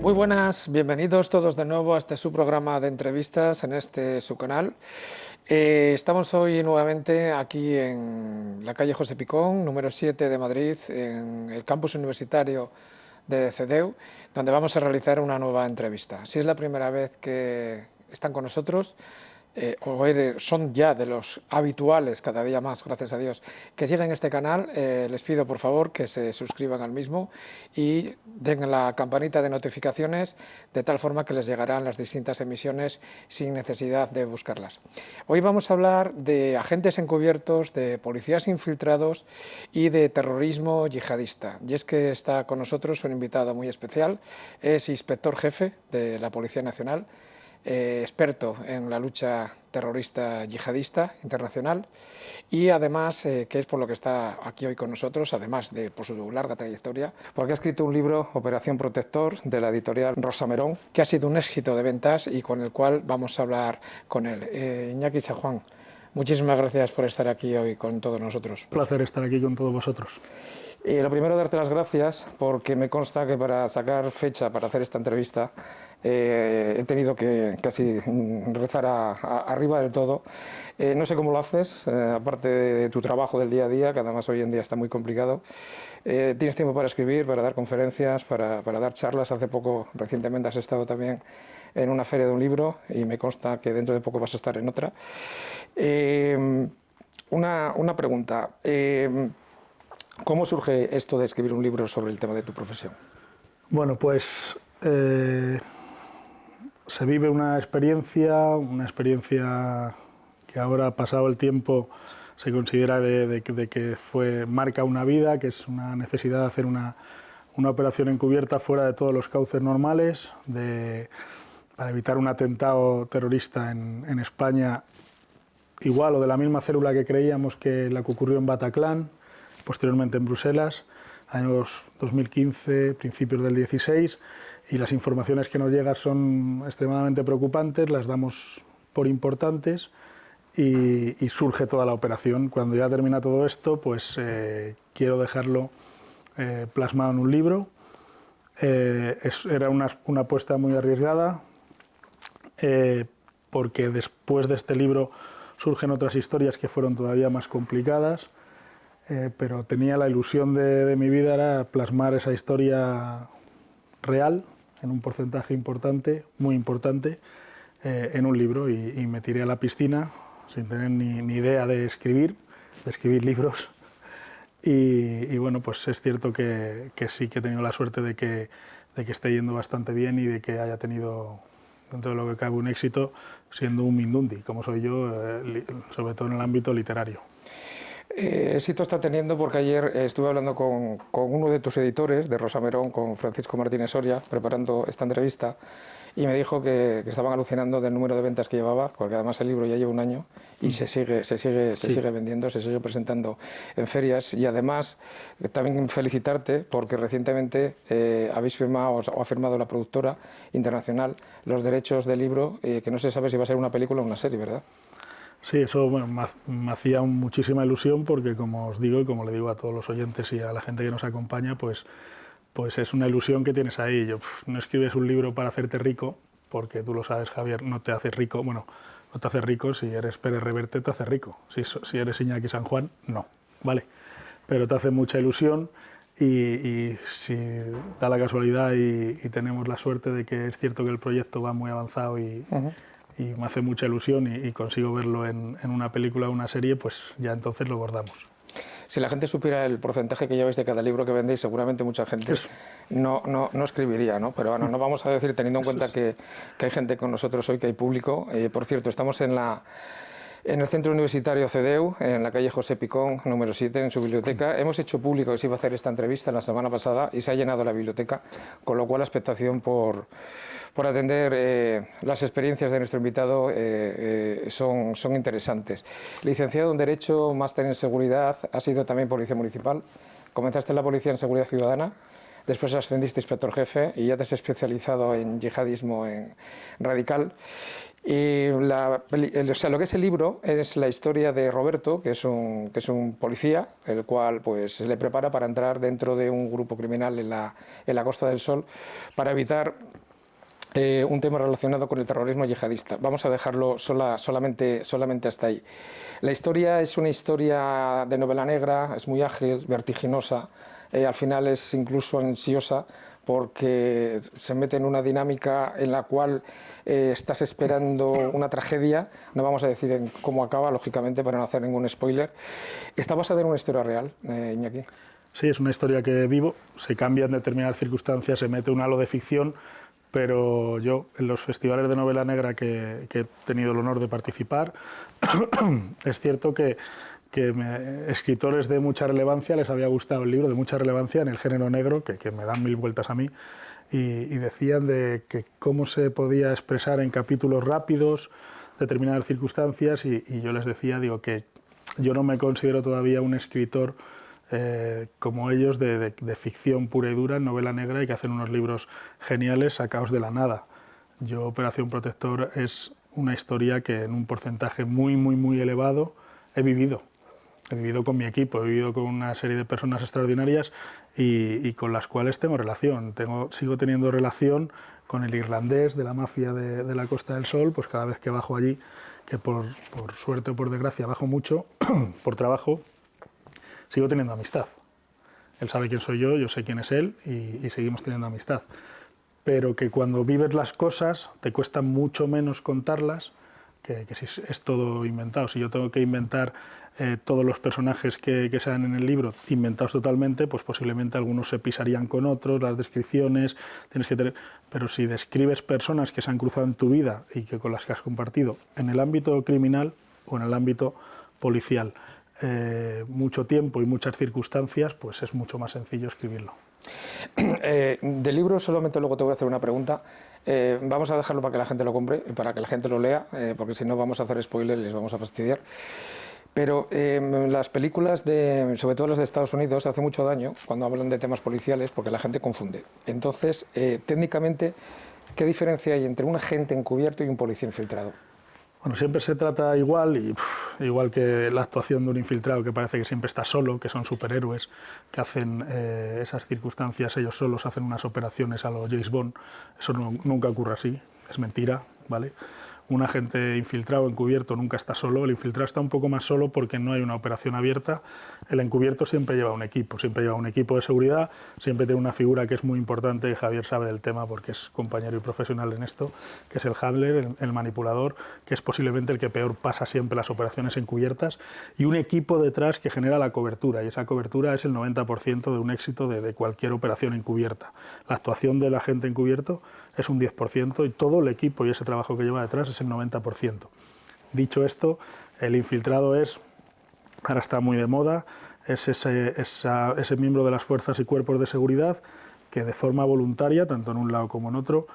Muy buenas, bienvenidos todos de nuevo a este su programa de entrevistas en este su canal. Estamos hoy nuevamente aquí en la calle José Picón, número 7 de Madrid, en el campus universitario de CEDEU, donde vamos a realizar una nueva entrevista. Si es la primera vez que están con nosotros, son ya de los habituales cada día más, gracias a Dios, que siguen este canal, les pido por favor que se suscriban al mismo y den la campanita de notificaciones de tal forma que les llegarán las distintas emisiones sin necesidad de buscarlas. Hoy vamos a hablar de agentes encubiertos, de policías infiltrados y de terrorismo yihadista. Y es que está con nosotros un invitado muy especial, es inspector jefe de la Policía Nacional, experto en la lucha terrorista yihadista internacional y además, que es por lo que está aquí hoy con nosotros, además de por su larga trayectoria, porque ha escrito un libro, Operación Protector, de la editorial Rosa Merón, que ha sido un éxito de ventas y con el cual vamos a hablar con él. Iñaki San Juan, muchísimas gracias por estar aquí hoy con todos nosotros. Un placer estar aquí con todos vosotros. Lo primero, darte las gracias, porque me consta que para sacar fecha para hacer esta entrevista he tenido que casi rezar arriba del todo. No sé cómo lo haces, aparte de tu trabajo del día a día, que además hoy en día está muy complicado. ¿Tienes tiempo para escribir, para dar conferencias, para dar charlas? Hace poco, recientemente, has estado también en una feria de un libro y me consta que dentro de poco vas a estar en otra. Una pregunta. ¿Cómo surge esto de escribir un libro sobre el tema de tu profesión? Bueno, pues se vive una experiencia que ahora, pasado el tiempo, se considera de que marca una vida, que es una necesidad de hacer una operación encubierta fuera de todos los cauces normales, para evitar un atentado terrorista en España, igual o de la misma célula que creíamos que la que ocurrió en Bataclan, posteriormente en Bruselas, años 2015, principios del 16, y las informaciones que nos llegan son extremadamente preocupantes, las damos por importantes y surge toda la operación. Cuando ya termina todo esto, pues quiero dejarlo plasmado en un libro. Era una apuesta muy arriesgada, porque después de este libro surgen otras historias que fueron todavía más complicadas. Pero tenía la ilusión de mi vida, era plasmar esa historia real, en un porcentaje importante, muy importante, en un libro, y me tiré a la piscina sin tener ni idea de escribir libros, y bueno, pues es cierto que sí que he tenido la suerte de que esté yendo bastante bien y de que haya tenido, dentro de lo que cabe, un éxito, siendo un mindundi, como soy yo, sobre todo en el ámbito literario. Éxito está teniendo porque ayer estuve hablando con uno de tus editores, de Rosa Merón, con Francisco Martínez Soria, preparando esta entrevista, y me dijo que estaban alucinando del número de ventas que llevaba, porque además el libro ya lleva un año y se sigue vendiendo, se sigue presentando en ferias, y además también felicitarte porque recientemente habéis firmado o ha firmado la productora internacional los derechos del libro, que no se sabe si va a ser una película o una serie, ¿verdad? Sí, eso bueno, me hacía muchísima ilusión porque, como os digo y como le digo a todos los oyentes y a la gente que nos acompaña, pues es una ilusión que tienes ahí. No escribes un libro para hacerte rico, porque tú lo sabes, Javier, no te haces rico. Bueno, no te haces rico. Si eres Pérez Reverte, te haces rico. Si eres Iñaki San Juan, no, ¿vale? Pero te hace mucha ilusión, y si da la casualidad y tenemos la suerte de que es cierto que el proyecto va muy avanzado y me hace mucha ilusión y consigo verlo en una película o una serie, pues ya entonces lo bordamos. Si la gente supiera el porcentaje que lleváis de cada libro que vendéis, seguramente mucha gente no escribiría, ¿no? Pero bueno, no vamos a decir, teniendo en cuenta que hay gente con nosotros hoy, que hay público. Por cierto, estamos en el Centro Universitario CEDEU, en la calle José Picón, número 7, en su biblioteca. Hemos hecho público que se iba a hacer esta entrevista la semana pasada y se ha llenado la biblioteca, con lo cual la expectación por atender las experiencias de nuestro invitado son interesantes. Licenciado en Derecho, máster en Seguridad, ha sido también Policía Municipal. Comenzaste en la Policía en Seguridad Ciudadana, después ascendiste a inspector jefe y ya te has especializado en yihadismo radical. O sea, lo que es el libro es la historia de Roberto, que es un policía, el cual pues, se le prepara para entrar dentro de un grupo criminal en la Costa del Sol para evitar un tema relacionado con el terrorismo yihadista. Vamos a dejarlo solamente hasta ahí. La historia es una historia de novela negra, es muy ágil, vertiginosa, al final es incluso ansiosa, porque se mete en una dinámica en la cual estás esperando una tragedia. No vamos a decir en cómo acaba, lógicamente, para no hacer ningún spoiler. Está basada en una historia real, Iñaki. Sí, es una historia que vivo, se cambia en determinadas circunstancias, se mete un halo de ficción, pero yo en los festivales de novela negra que he tenido el honor de participar, es cierto que escritores de mucha relevancia les había gustado el libro, de mucha relevancia en el género negro, que me dan mil vueltas a mí, y decían de que cómo se podía expresar en capítulos rápidos determinadas circunstancias, y yo les decía, digo, que yo no me considero todavía un escritor como ellos de ficción pura y dura, en novela negra, y que hacen unos libros geniales sacados de la nada. Yo, Operación Protector es una historia que en un porcentaje muy elevado he vivido. He vivido con mi equipo, he vivido con una serie de personas extraordinarias y con las cuales tengo relación. Sigo teniendo relación con el irlandés de la mafia de la Costa del Sol, pues cada vez que bajo allí, que por suerte o por desgracia bajo mucho, por trabajo, sigo teniendo amistad. Él sabe quién soy yo sé quién es él y seguimos teniendo amistad. Pero que cuando vives las cosas te cuesta mucho menos contarlas que si es todo inventado. Si yo tengo que inventar todos los personajes que sean en el libro, inventados totalmente, pues posiblemente algunos se pisarían con otros, las descripciones, tienes que tener... Pero si describes personas que se han cruzado en tu vida y que con las que has compartido en el ámbito criminal o en el ámbito policial, mucho tiempo y muchas circunstancias, pues es mucho más sencillo escribirlo. Del libro solamente luego te voy a hacer una pregunta. Vamos a dejarlo para que la gente lo compre, para que la gente lo lea, porque si no vamos a hacer spoilers y les vamos a fastidiar. Pero las películas, sobre todo las de Estados Unidos, hace mucho daño cuando hablan de temas policiales porque la gente confunde. Entonces, técnicamente, ¿qué diferencia hay entre un agente encubierto y un policía infiltrado? Bueno, siempre se trata igual, igual que la actuación de un infiltrado que parece que siempre está solo, que son superhéroes, que hacen esas circunstancias ellos solos, hacen unas operaciones a lo James Bond. Eso nunca ocurre así, es mentira, ¿vale? Un agente infiltrado, encubierto, nunca está solo. El infiltrado está un poco más solo porque no hay una operación abierta. El encubierto siempre lleva un equipo de seguridad, siempre tiene una figura que es muy importante, y Javier sabe del tema porque es compañero y profesional en esto, que es el handler, el manipulador, que es posiblemente el que peor pasa siempre las operaciones encubiertas, y un equipo detrás que genera la cobertura, y esa cobertura es el 90% de un éxito de cualquier operación encubierta. La actuación del agente encubierto es un 10% y todo el equipo y ese trabajo que lleva detrás es el 90%. Dicho esto, el infiltrado ahora está muy de moda, es ese miembro de las fuerzas y cuerpos de seguridad que de forma voluntaria, tanto en un lado como en otro,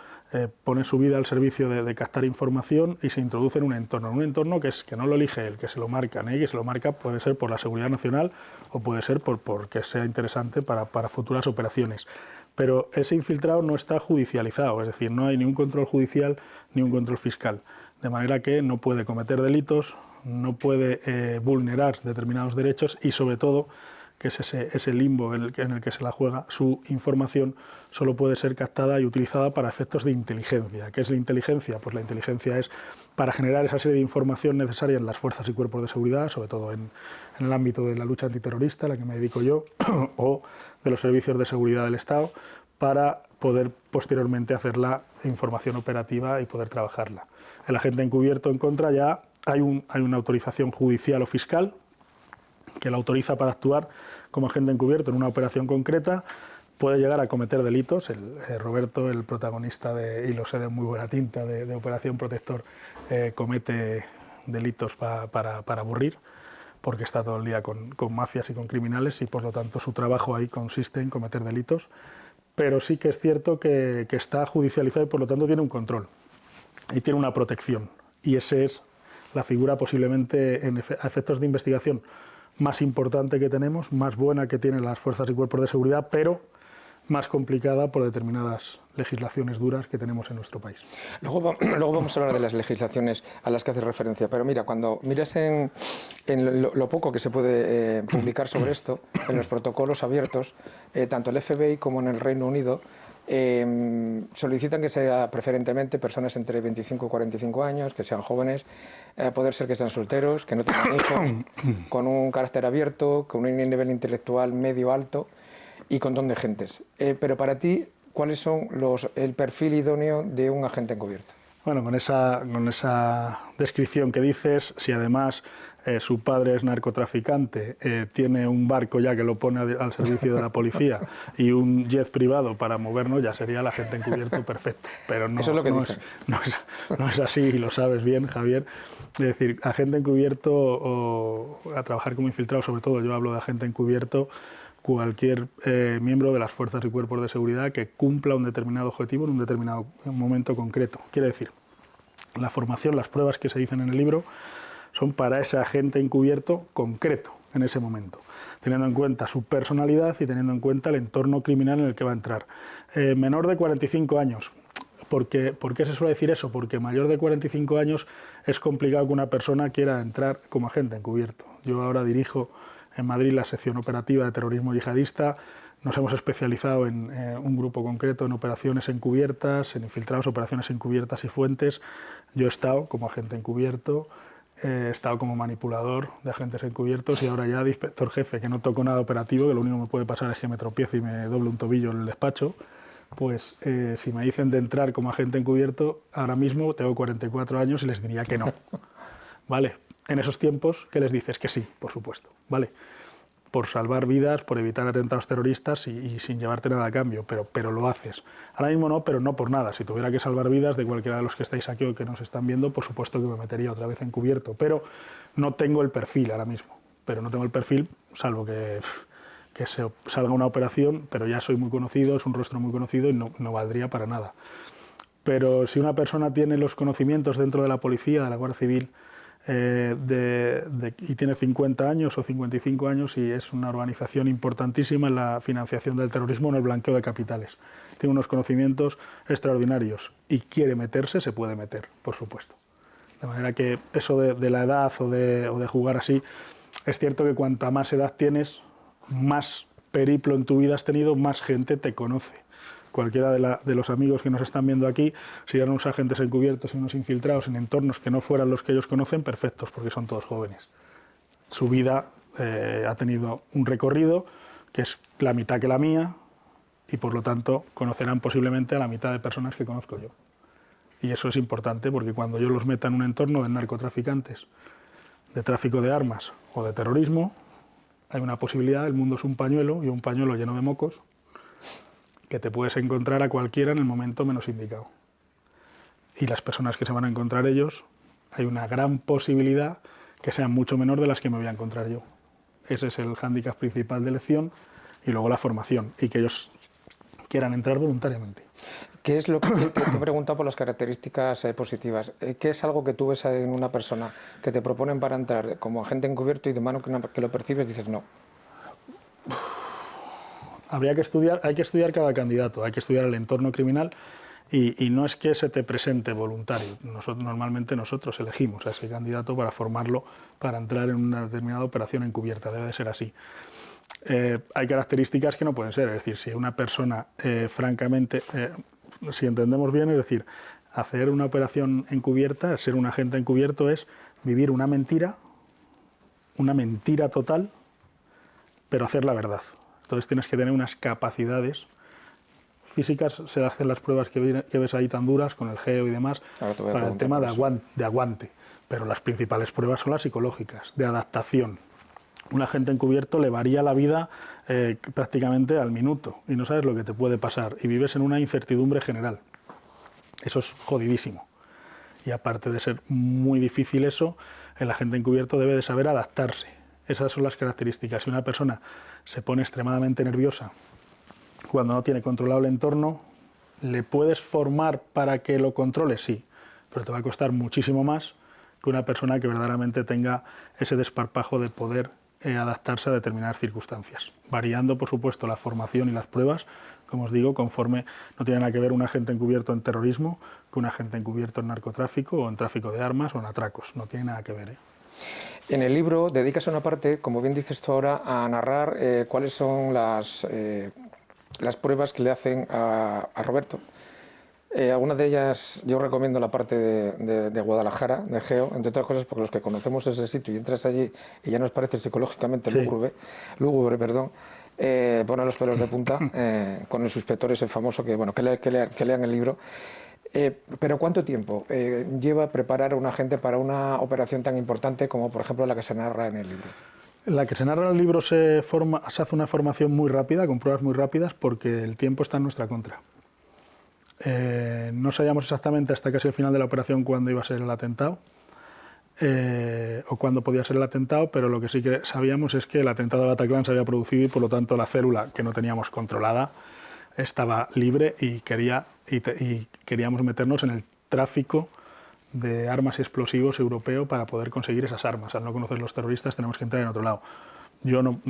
pone su vida al servicio de captar información y se introduce en un entorno que no lo elige él, que se lo marcan, que se lo marca puede ser por la seguridad nacional o puede ser porque sea interesante para futuras operaciones. Pero ese infiltrado no está judicializado, es decir, no hay ni un control judicial ni un control fiscal, de manera que no puede cometer delitos, no puede vulnerar determinados derechos y sobre todo, que es ese limbo en el que se la juega, su información solo puede ser captada y utilizada para efectos de inteligencia. ¿Qué es la inteligencia? Pues la inteligencia es para generar esa serie de información necesaria en las fuerzas y cuerpos de seguridad, sobre todo en el ámbito de la lucha antiterrorista, a la que me dedico yo, o de los servicios de seguridad del Estado, para poder posteriormente hacer la información operativa y poder trabajarla. El agente encubierto en contra ya hay una autorización judicial o fiscal que la autoriza para actuar como agente encubierto en una operación concreta, puede llegar a cometer delitos. Roberto, el protagonista y lo sé de muy buena tinta, de Operación Protector, comete delitos para aburrir, porque está todo el día con mafias y con criminales y por lo tanto su trabajo ahí consiste en cometer delitos, pero sí que es cierto que está judicializado y por lo tanto tiene un control y tiene una protección, y esa es la figura posiblemente a efectos de investigación más importante que tenemos, más buena que tienen las fuerzas y cuerpos de seguridad, pero más complicada por determinadas legislaciones duras que tenemos en nuestro país. Luego vamos a hablar de las legislaciones a las que hace referencia, pero mira, cuando miras en lo poco que se puede publicar sobre esto, en los protocolos abiertos, tanto el FBI como en el Reino Unido, solicitan que sea preferentemente personas entre 25 y 45 años, que sean jóvenes, poder ser que sean solteros, que no tengan hijos, con un carácter abierto, con un nivel intelectual medio alto y con don de gentes. Pero para ti, ¿cuáles son el perfil idóneo de un agente encubierto? Bueno, con esa descripción que dices, si además su padre es narcotraficante, tiene un barco ya que lo pone al servicio de la policía y un jet privado para movernos, ya sería el agente encubierto perfecto. Pero no, eso es lo que no es así, y lo sabes bien, Javier. Es decir, agente encubierto o a trabajar como infiltrado, sobre todo yo hablo de agente encubierto, cualquier miembro de las fuerzas y cuerpos de seguridad que cumpla un determinado objetivo en un determinado momento concreto. Quiere decir, la formación, las pruebas que se dicen en el libro son para ese agente encubierto concreto en ese momento, teniendo en cuenta su personalidad y teniendo en cuenta el entorno criminal en el que va a entrar. Menor de 45 años. ¿Por qué se suele decir eso? Porque mayor de 45 años es complicado que una persona quiera entrar como agente encubierto. Yo ahora dirijo en Madrid la sección operativa de terrorismo yihadista. Nos hemos especializado en un grupo concreto en operaciones encubiertas, en infiltrados, operaciones encubiertas y fuentes. Yo he estado como agente encubierto, he estado como manipulador de agentes encubiertos y ahora ya de inspector jefe, que no toco nada operativo, que lo único que me puede pasar es que me tropiezo y me doble un tobillo en el despacho. Pues si me dicen de entrar como agente encubierto, ahora mismo tengo 44 años y les diría que no. ¿Vale? En esos tiempos, ¿qué les dices? Que sí, por supuesto, ¿vale? Por salvar vidas, por evitar atentados terroristas y sin llevarte nada a cambio, pero lo haces. Ahora mismo no, pero no por nada. Si tuviera que salvar vidas de cualquiera de los que estáis aquí o que nos están viendo, por supuesto que me metería otra vez encubierto, pero no tengo el perfil ahora mismo. Pero no tengo el perfil, salvo que se salga una operación, pero ya soy muy conocido, es un rostro muy conocido y no valdría para nada. Pero si una persona tiene los conocimientos dentro de la policía, de la Guardia Civil, y tiene 50 años o 55 años y es una organización importantísima en la financiación del terrorismo, en el blanqueo de capitales. Tiene unos conocimientos extraordinarios y quiere meterse, se puede meter, por supuesto. De manera que eso de la edad o de jugar así, es cierto que cuanta más edad tienes, más periplo en tu vida has tenido, más gente te conoce. Cualquiera de los amigos que nos están viendo aquí, si eran unos agentes encubiertos y unos infiltrados en entornos que no fueran los que ellos conocen, perfectos, porque son todos jóvenes. Su vida ha tenido un recorrido que es la mitad que la mía y por lo tanto conocerán posiblemente a la mitad de personas que conozco yo. Y eso es importante porque cuando yo los meta en un entorno de narcotraficantes, de tráfico de armas o de terrorismo, hay una posibilidad, el mundo es un pañuelo y un pañuelo lleno de mocos, que te puedes encontrar a cualquiera en el momento menos indicado. Y las personas que se van a encontrar ellos, hay una gran posibilidad que sean mucho menor de las que me voy a encontrar yo. Ese es el hándicap principal de elección y luego la formación y que ellos quieran entrar voluntariamente. ¿Qué es lo que te he preguntado por las características positivas? ¿Qué es algo que tú ves en una persona que te proponen para entrar como agente encubierto y de mano que lo percibes dices no? Hay que estudiar cada candidato, hay que estudiar el entorno criminal y no es que se te presente voluntario. Normalmente nosotros elegimos a ese candidato para formarlo para entrar en una determinada operación encubierta, debe de ser así. Hay características que no pueden ser, es decir, si una persona, francamente, si entendemos bien, es decir, hacer una operación encubierta, ser un agente encubierto es vivir una mentira total, pero hacer la verdad. Entonces tienes que tener unas capacidades físicas, se hacen las pruebas que ves ahí tan duras, con el geo y demás, para el tema de aguante. Pero las principales pruebas son las psicológicas, de adaptación. Un agente encubierto le varía la vida prácticamente al minuto y no sabes lo que te puede pasar y vives en una incertidumbre general. Eso es jodidísimo. Y aparte de ser muy difícil eso, el agente encubierto debe de saber adaptarse. Esas son las características. Si una persona se pone extremadamente nerviosa cuando no tiene controlado el entorno, ¿le puedes formar para que lo controle? Sí, pero te va a costar muchísimo más que una persona que verdaderamente tenga ese desparpajo de poder adaptarse a determinadas circunstancias, variando, por supuesto, la formación y las pruebas como os digo, conforme no tiene nada que ver un agente encubierto en terrorismo que un agente encubierto en narcotráfico o en tráfico de armas o en atracos. No tiene nada que ver. En el libro dedicas una parte, como bien dices tú ahora, a narrar cuáles son las pruebas que le hacen a Roberto. Algunas de ellas, yo recomiendo la parte de Guadalajara, de Geo, entre otras cosas porque los que conocemos ese sitio y entras allí y ya nos parece psicológicamente Sí. lúgubre, perdón, pone los pelos de punta con el suspector ese famoso que, bueno, que lean el libro. Pero ¿cuánto tiempo lleva preparar a un agente para una operación tan importante como, por ejemplo, la que se narra en el libro? En la que se narra en el libro se hace una formación muy rápida, con pruebas muy rápidas, porque el tiempo está en nuestra contra. No sabíamos exactamente hasta casi el final de la operación cuándo iba a ser el atentado o cuándo podía ser el atentado, pero lo que sí que sabíamos es que el atentado de Bataclan se había producido y por lo tanto la célula que no teníamos controlada estaba libre y queríamos meternos en el tráfico de armas y explosivos europeo para poder conseguir esas armas. Al no conocer los terroristas tenemos que entrar en otro lado. Yo no,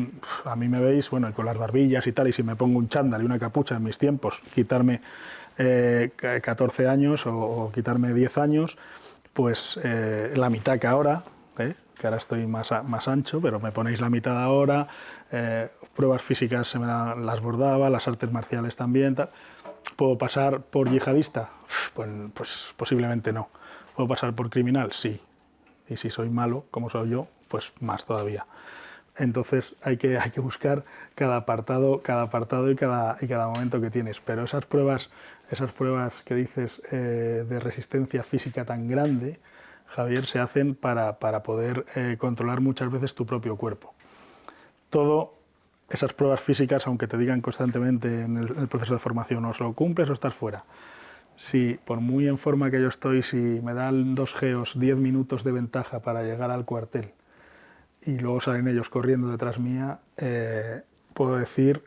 a mí me veis, bueno, con las barbillas y tal, y si me pongo un chándal y una capucha en mis tiempos, quitarme 14 años o quitarme 10 años, pues la mitad que ahora estoy más ancho, pero me ponéis la mitad ahora, pruebas físicas se me dan, las bordaba, las artes marciales también, tal. ¿Puedo pasar por yihadista? Pues posiblemente no. ¿Puedo pasar por criminal? Sí. Y si soy malo, como soy yo, pues más todavía. Entonces hay que buscar cada apartado y cada momento que tienes. Pero esas pruebas que dices de resistencia física tan grande, Javier, se hacen para poder controlar muchas veces tu propio cuerpo. Todo esas pruebas físicas, aunque te digan constantemente en el proceso de formación, o lo cumples o estás fuera. Si por muy en forma que yo estoy, si me dan 2 geos 10 minutos de ventaja para llegar al cuartel y luego salen ellos corriendo detrás mía, puedo decir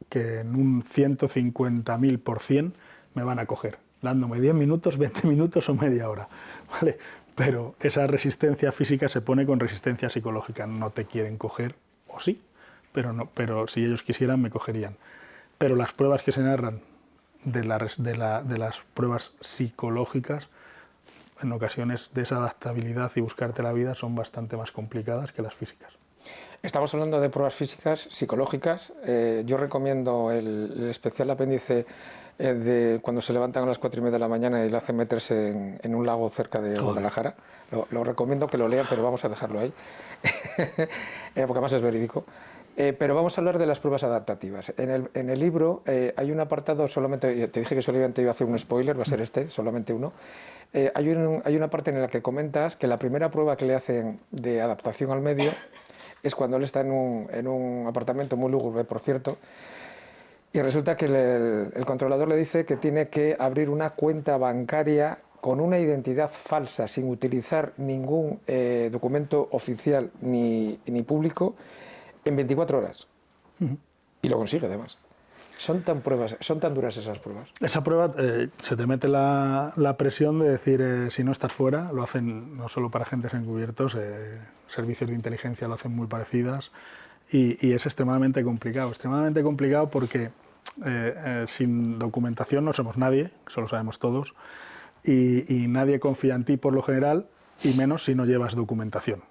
que en un 150.000% me van a coger, dándome 10 minutos, 20 minutos o media hora, ¿vale? Pero esa resistencia física se pone con resistencia psicológica. No te quieren coger, o sí, pero si ellos quisieran me cogerían. Pero las pruebas que se narran de las pruebas psicológicas, en ocasiones de esa adaptabilidad y buscarte la vida, son bastante más complicadas que las físicas. Estamos hablando de pruebas físicas, psicológicas. Yo recomiendo el especial apéndice de cuando se levantan a las 4:30 de la mañana y le hacen meterse en un lago cerca de Guadalajara. Lo recomiendo que lo lean, pero vamos a dejarlo ahí, porque además es verídico. Pero vamos a hablar de las pruebas adaptativas. En el libro hay un apartado, solamente te dije que solamente iba a hacer un spoiler, va a ser este, solamente uno. Hay una parte en la que comentas que la primera prueba que le hacen de adaptación al medio es cuando él está en un apartamento muy lúgubre, por cierto, y resulta que el controlador le dice que tiene que abrir una cuenta bancaria con una identidad falsa, sin utilizar ningún documento oficial ni público, en 24 horas. Y lo consigue, además. ¿Son tan duras esas pruebas? Esa prueba se te mete la presión de decir, si no estás fuera, lo hacen no solo para agentes encubiertos, servicios de inteligencia lo hacen muy parecidas, y es extremadamente complicado porque sin documentación no somos nadie, eso lo sabemos todos, y nadie confía en ti por lo general, y menos si no llevas documentación.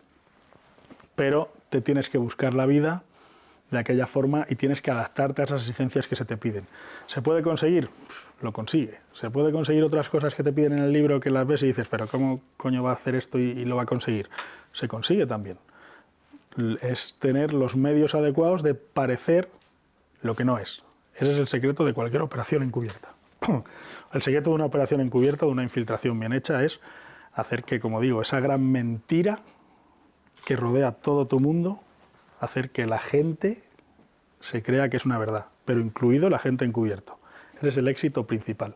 Pero te tienes que buscar la vida de aquella forma y tienes que adaptarte a esas exigencias que se te piden. ¿Se puede conseguir? Lo consigue. ¿Se puede conseguir otras cosas que te piden en el libro que las ves y dices, pero ¿cómo coño va a hacer esto y lo va a conseguir? Se consigue también. Es tener los medios adecuados de parecer lo que no es. Ese es el secreto de cualquier operación encubierta. El secreto de una operación encubierta, de una infiltración bien hecha, es hacer que, como digo, esa gran mentira que rodea todo tu mundo, hacer que la gente se crea que es una verdad, pero incluido la gente encubierto. Ese es el éxito principal.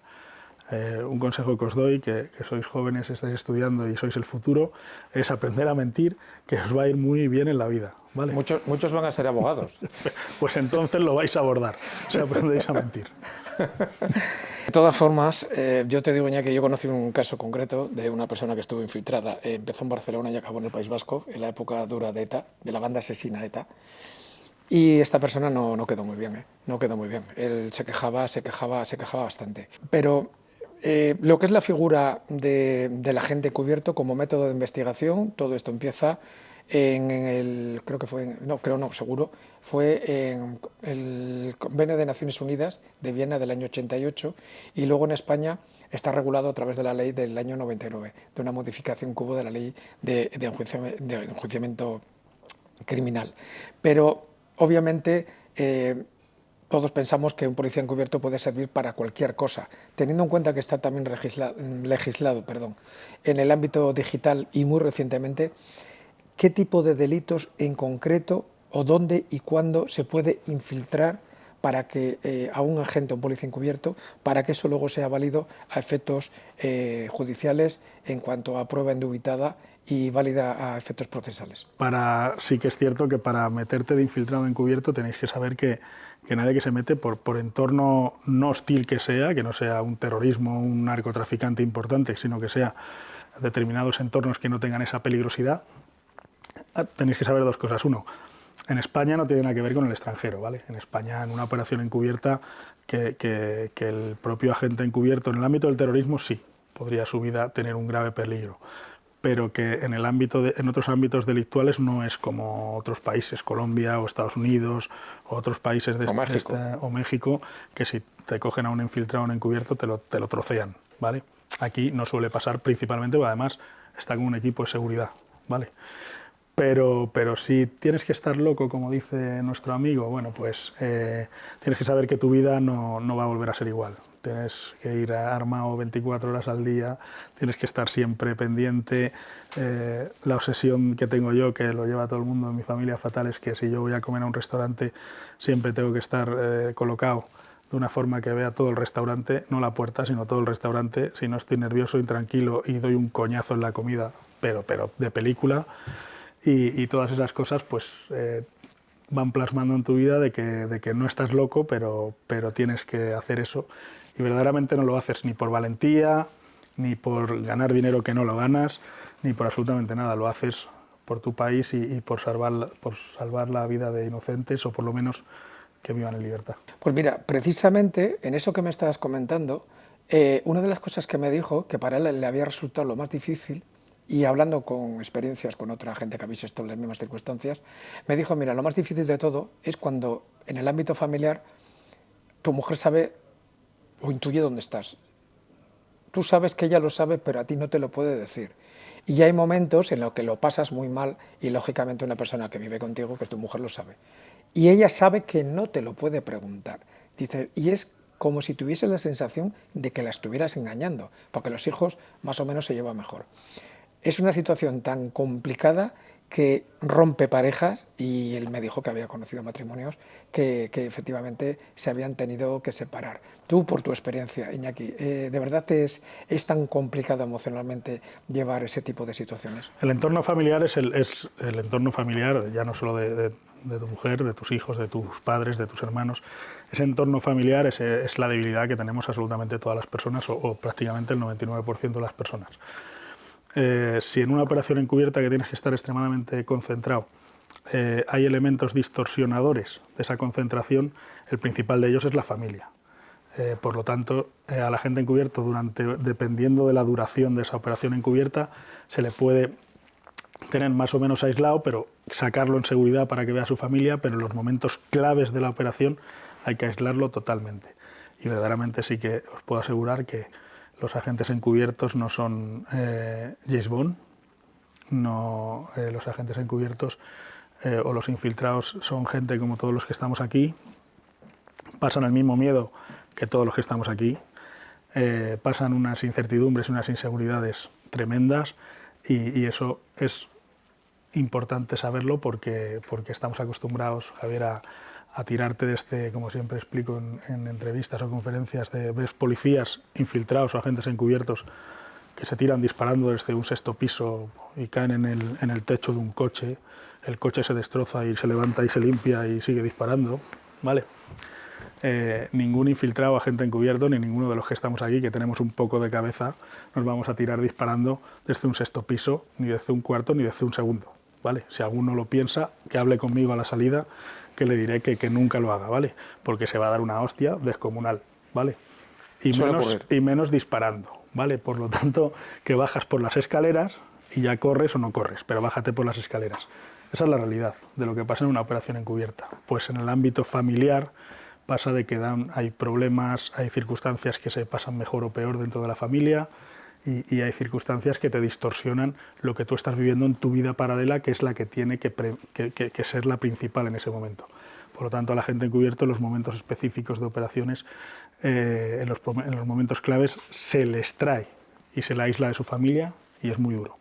Un consejo que os doy, que sois jóvenes, estáis estudiando y sois el futuro, es aprender a mentir, que os va a ir muy bien en la vida, ¿vale? Muchos van a ser abogados. Pues entonces lo vais a abordar, si aprendéis a mentir. De todas formas, yo te digo, Iñaki, que yo conocí un caso concreto de una persona que estuvo infiltrada. Empezó en Barcelona y acabó en el País Vasco, en la época dura de ETA, de la banda asesina ETA. Y esta persona no quedó muy bien, ¿eh? No quedó muy bien. Él se quejaba bastante. Pero lo que es la figura del agente encubierto como método de investigación, todo esto empieza creo que fue, no, creo no, seguro, fue en el Convenio de Naciones Unidas de Viena del año 88 y luego en España está regulado a través de la ley del año 99, de una modificación que hubo de la ley de enjuiciamiento criminal. Pero obviamente todos pensamos que un policía encubierto puede servir para cualquier cosa, teniendo en cuenta que está también legislado en el ámbito digital y muy recientemente, ¿qué tipo de delitos en concreto o dónde y cuándo se puede infiltrar para que a un agente, un policía encubierto, para que eso luego sea válido a efectos judiciales en cuanto a prueba indubitada y válida a efectos procesales? Sí que es cierto que para meterte de infiltrado encubierto tenéis que saber que nadie que se mete por entorno no hostil que no sea un terrorismo, un narcotraficante importante, sino que sea determinados entornos que no tengan esa peligrosidad, tenéis que saber dos cosas. Uno, en España no tiene nada que ver con el extranjero, ¿vale? En España, en una operación encubierta, que el propio agente encubierto en el ámbito del terrorismo sí podría su vida tener un grave peligro, pero que en otros ámbitos delictuales no es como otros países, Colombia o Estados Unidos o otros países o México, que si te cogen a un infiltrado o un encubierto te lo trocean, ¿vale? Aquí no suele pasar principalmente, porque además está con un equipo de seguridad, ¿vale? Pero si tienes que estar loco, como dice nuestro amigo, bueno, pues tienes que saber que tu vida no va a volver a ser igual. Tienes que ir armado 24 horas al día, tienes que estar siempre pendiente. La obsesión que tengo yo, que lo lleva todo el mundo en mi familia fatal, es que si yo voy a comer a un restaurante, siempre tengo que estar colocado de una forma que vea todo el restaurante, no la puerta, sino todo el restaurante. Si no estoy nervioso, intranquilo y doy un coñazo en la comida, pero de película. Y todas esas cosas pues van plasmando en tu vida de que no estás loco, pero tienes que hacer eso. Y verdaderamente no lo haces ni por valentía, ni por ganar dinero que no lo ganas, ni por absolutamente nada. Lo haces por tu país y por salvar la vida de inocentes, o por lo menos que vivan en libertad. Pues mira, precisamente en eso que me estabas comentando, una de las cosas que me dijo, que para él le había resultado lo más difícil, y hablando con experiencias con otra gente que habéis estado en las mismas circunstancias, me dijo, mira, lo más difícil de todo es cuando en el ámbito familiar tu mujer sabe o intuye dónde estás. Tú sabes que ella lo sabe, pero a ti no te lo puede decir. Y hay momentos en los que lo pasas muy mal y lógicamente una persona que vive contigo, que tu mujer, lo sabe. Y ella sabe que no te lo puede preguntar. Dice, y es como si tuviese la sensación de que la estuvieras engañando, porque los hijos más o menos se llevan mejor. Es una situación tan complicada que rompe parejas y él me dijo que había conocido matrimonios que efectivamente se habían tenido que separar. Tú, por tu experiencia, Iñaki, ¿de verdad es tan complicado emocionalmente llevar ese tipo de situaciones? El entorno familiar es el entorno familiar, ya no solo de tu mujer, de tus hijos, de tus padres, de tus hermanos. Ese entorno familiar es la debilidad que tenemos absolutamente todas las personas, o prácticamente el 99% de las personas. Si en una operación encubierta que tienes que estar extremadamente concentrado hay elementos distorsionadores de esa concentración, el principal de ellos es la familia. Por lo tanto, al agente encubierto, dependiendo de la duración de esa operación encubierta, se le puede tener más o menos aislado, pero sacarlo en seguridad para que vea a su familia, pero en los momentos claves de la operación hay que aislarlo totalmente. Y verdaderamente sí que os puedo asegurar que los agentes encubiertos no son James Bond, los agentes encubiertos o los infiltrados son gente como todos los que estamos aquí, pasan el mismo miedo que todos los que estamos aquí, pasan unas incertidumbres y unas inseguridades tremendas, y eso es importante saberlo porque estamos acostumbrados, Javier, a tirarte como siempre explico en entrevistas o conferencias, ves policías infiltrados o agentes encubiertos que se tiran disparando desde un sexto piso y caen en el techo de un coche, el coche se destroza y se levanta y se limpia y sigue disparando, ¿vale? Ningún infiltrado, agente encubierto, ni ninguno de los que estamos aquí, que tenemos un poco de cabeza, nos vamos a tirar disparando desde un sexto piso, ni desde un cuarto, ni desde un segundo, ¿vale? Si alguno lo piensa, que hable conmigo a la salida que le diré que nunca lo haga, ¿vale? Porque se va a dar una hostia descomunal, ¿vale? Y menos disparando, ¿vale? Por lo tanto, que bajas por las escaleras y ya corres o no corres, pero bájate por las escaleras. Esa es la realidad de lo que pasa en una operación encubierta. Pues en el ámbito familiar pasa de que hay problemas, hay circunstancias que se pasan mejor o peor dentro de la familia y hay circunstancias que te distorsionan lo que tú estás viviendo en tu vida paralela, que es la que tiene que ser la principal en ese momento. Por lo tanto, a la gente encubierta en los momentos específicos de operaciones, en los momentos claves, se les trae y se la aísla de su familia y es muy duro.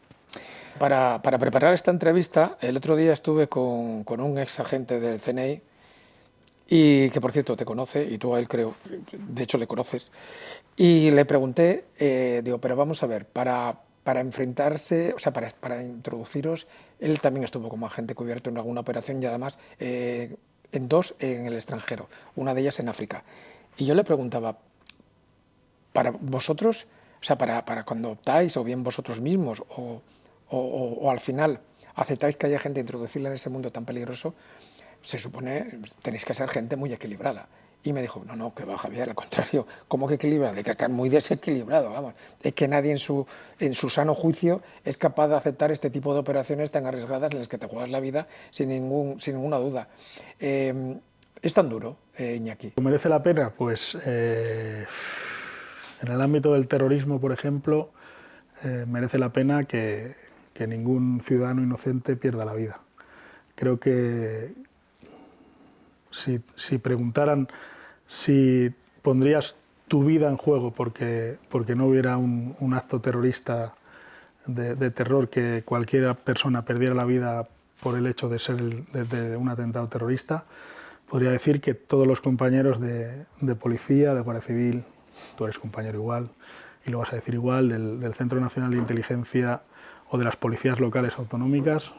Para preparar esta entrevista, el otro día estuve con un ex agente del CNI y que, por cierto, te conoce, y tú a él creo, de hecho le conoces, y le pregunté, digo, pero vamos a ver, para enfrentarse, o sea, para introduciros, él también estuvo como agente cubierto en alguna operación y además en dos en el extranjero, una de ellas en África. Y yo le preguntaba, para vosotros, o sea, para cuando optáis, o bien vosotros mismos, o al final aceptáis que haya gente introducirla en ese mundo tan peligroso, se supone tenéis que ser gente muy equilibrada. Y me dijo, no, que va, Javier, al contrario, ¿cómo que equilibrado? Hay que estar muy desequilibrado, vamos. Es que nadie en su sano juicio es capaz de aceptar este tipo de operaciones tan arriesgadas en las que te juegas la vida sin ninguna duda. ¿Es tan duro, Iñaki? ¿Merece la pena? Pues en el ámbito del terrorismo, por ejemplo, merece la pena que ningún ciudadano inocente pierda la vida. Creo que si preguntaran si pondrías tu vida en juego porque no hubiera un acto terrorista de terror, que cualquier persona perdiera la vida por el hecho de ser de un atentado terrorista, podría decir que todos los compañeros de policía, de Guardia Civil, tú eres compañero igual, y lo vas a decir igual, del Centro Nacional de Inteligencia o de las policías locales autonómicas,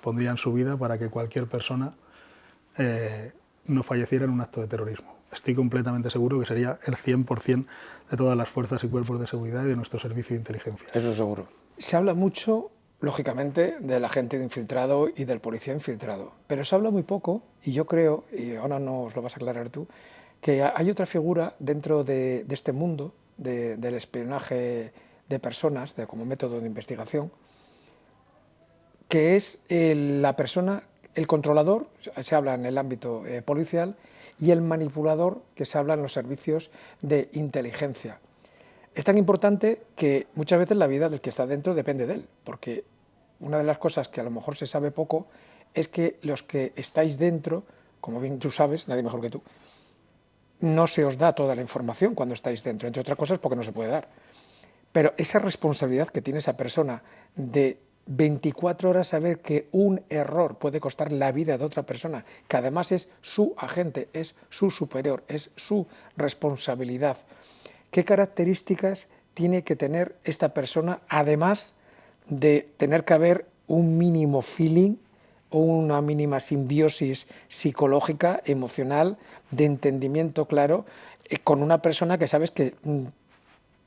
pondrían su vida para que cualquier persona no falleciera en un acto de terrorismo. Estoy completamente seguro que sería el 100% de todas las fuerzas y cuerpos de seguridad y de nuestro servicio de inteligencia. Eso seguro. Se habla mucho, lógicamente, del agente infiltrado y del policía infiltrado, pero se habla muy poco, y yo creo, y ahora nos lo vas a aclarar tú, que hay otra figura dentro de este mundo del espionaje de personas, como método de investigación, que es la persona, el controlador, se habla en el ámbito policial, y el manipulador, que se habla en los servicios de inteligencia. Es tan importante que muchas veces la vida del que está dentro depende de él, porque una de las cosas que a lo mejor se sabe poco es que los que estáis dentro, como bien tú sabes, nadie mejor que tú, no se os da toda la información cuando estáis dentro, entre otras cosas porque no se puede dar. Pero esa responsabilidad que tiene esa persona de 24 horas saber que un error puede costar la vida de otra persona, que además es su agente, es su superior, es su responsabilidad. ¿Qué características tiene que tener esta persona, además de tener que haber un mínimo feeling o una mínima simbiosis psicológica, emocional, de entendimiento claro, con una persona que sabes que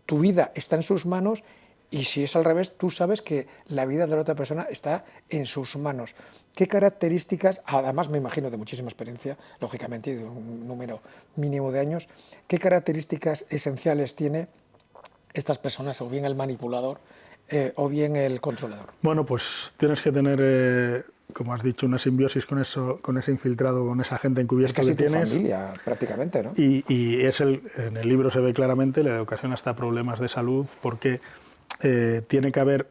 tu vida está en sus manos, y si es al revés, tú sabes que la vida de la otra persona está en sus manos? ¿Qué características, además me imagino de muchísima experiencia, lógicamente, y de un número mínimo de años, qué características esenciales tiene estas personas, o bien el manipulador o bien el controlador? Bueno, pues tienes que tener, como has dicho, una simbiosis con ese infiltrado, con esa gente encubierta que tienes. Es casi tu familia, prácticamente, ¿no? Y en el libro se ve claramente, le ocasiona hasta problemas de salud, porque tiene que haber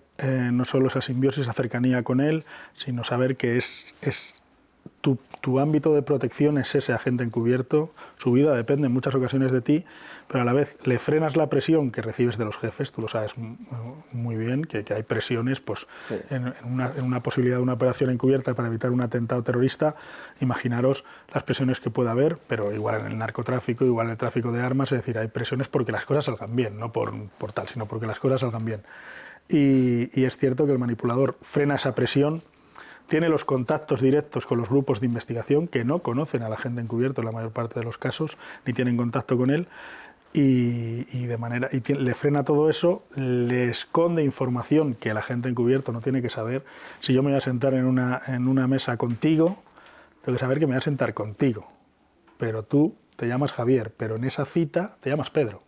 no solo esa simbiosis, esa cercanía con él, sino saber que tu ámbito de protección es ese agente encubierto. Su vida depende en muchas ocasiones de ti, pero a la vez le frenas la presión que recibes de los jefes. Tú lo sabes muy bien, que hay presiones, pues, sí. en una posibilidad de una operación encubierta para evitar un atentado terrorista. Imaginaros las presiones que pueda haber, pero igual en el narcotráfico, igual en el tráfico de armas, es decir, hay presiones porque las cosas salgan bien, no por tal, sino porque las cosas salgan bien. Y es cierto que el manipulador frena esa presión, tiene los contactos directos con los grupos de investigación que no conocen al agente encubierto en la mayor parte de los casos, ni tienen contacto con él, y le frena todo eso, le esconde información que el agente encubierto no tiene que saber. Si yo me voy a sentar en una mesa contigo, tengo que saber que me voy a sentar contigo, pero tú te llamas Javier, pero en esa cita te llamas Pedro.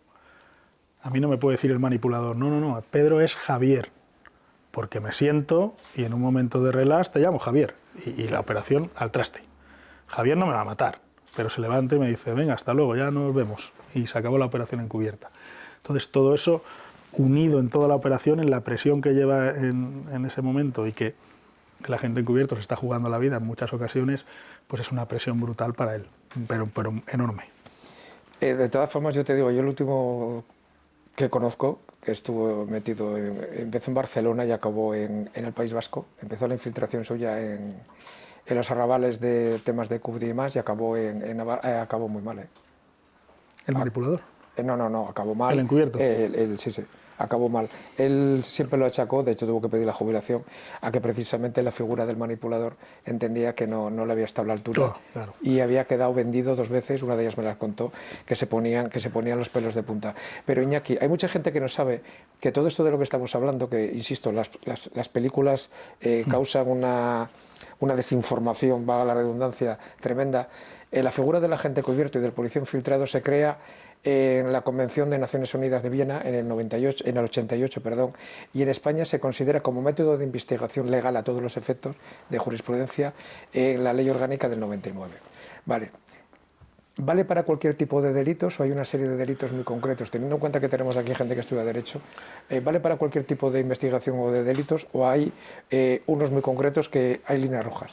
A mí no me puede decir el manipulador, no, Pedro es Javier, porque me siento y en un momento de relax te llamo Javier, y la operación al traste. Javier no me va a matar, pero se levanta y me dice, venga, hasta luego, ya nos vemos, y se acabó la operación encubierta. Entonces todo eso unido en toda la operación, en la presión que lleva en ese momento y que la gente encubierto se está jugando la vida en muchas ocasiones, pues es una presión brutal para él, pero enorme. De todas formas, yo te digo, yo el último que conozco, que estuvo metido, empezó en Barcelona y acabó en el País Vasco, empezó la infiltración suya en los arrabales de temas de CUBD y demás, y acabó acabó muy mal. ¿El manipulador? No, acabó mal. ¿El encubierto? Sí, acabó mal. Él siempre lo achacó, de hecho tuvo que pedir la jubilación, a que precisamente la figura del manipulador entendía que no le había estado a la altura. Claro. Y había quedado vendido 2 veces, una de ellas me las contó, que se ponían los pelos de punta. Pero Iñaki, hay mucha gente que no sabe que todo esto de lo que estamos hablando, que insisto, las películas causan una desinformación, valga la redundancia, tremenda. La figura del agente encubierto y del policía infiltrado se crea en la Convención de Naciones Unidas de Viena en el 88, y en España se considera como método de investigación legal a todos los efectos de jurisprudencia en la Ley Orgánica del 99. ¿Vale para cualquier tipo de delitos o hay una serie de delitos muy concretos? Teniendo en cuenta que tenemos aquí gente que estudia Derecho, ¿vale para cualquier tipo de investigación o de delitos o hay unos muy concretos que hay líneas rojas?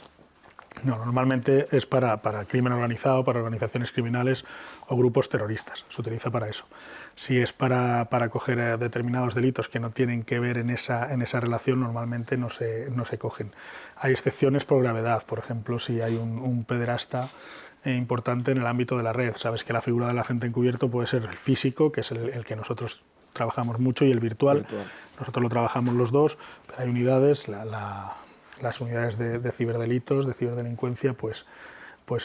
No, normalmente es para crimen organizado, para organizaciones criminales o grupos terroristas. Se utiliza para eso. Si es para coger determinados delitos que no tienen que ver en esa relación, normalmente no se cogen. Hay excepciones por gravedad. Por ejemplo, si hay un pederasta importante en el ámbito de la red. Sabes que la figura del agente encubierto puede ser el físico, que es el que nosotros trabajamos mucho, y el virtual. Nosotros lo trabajamos los dos, pero hay unidades, las unidades de ciberdelitos, de ciberdelincuencia, pues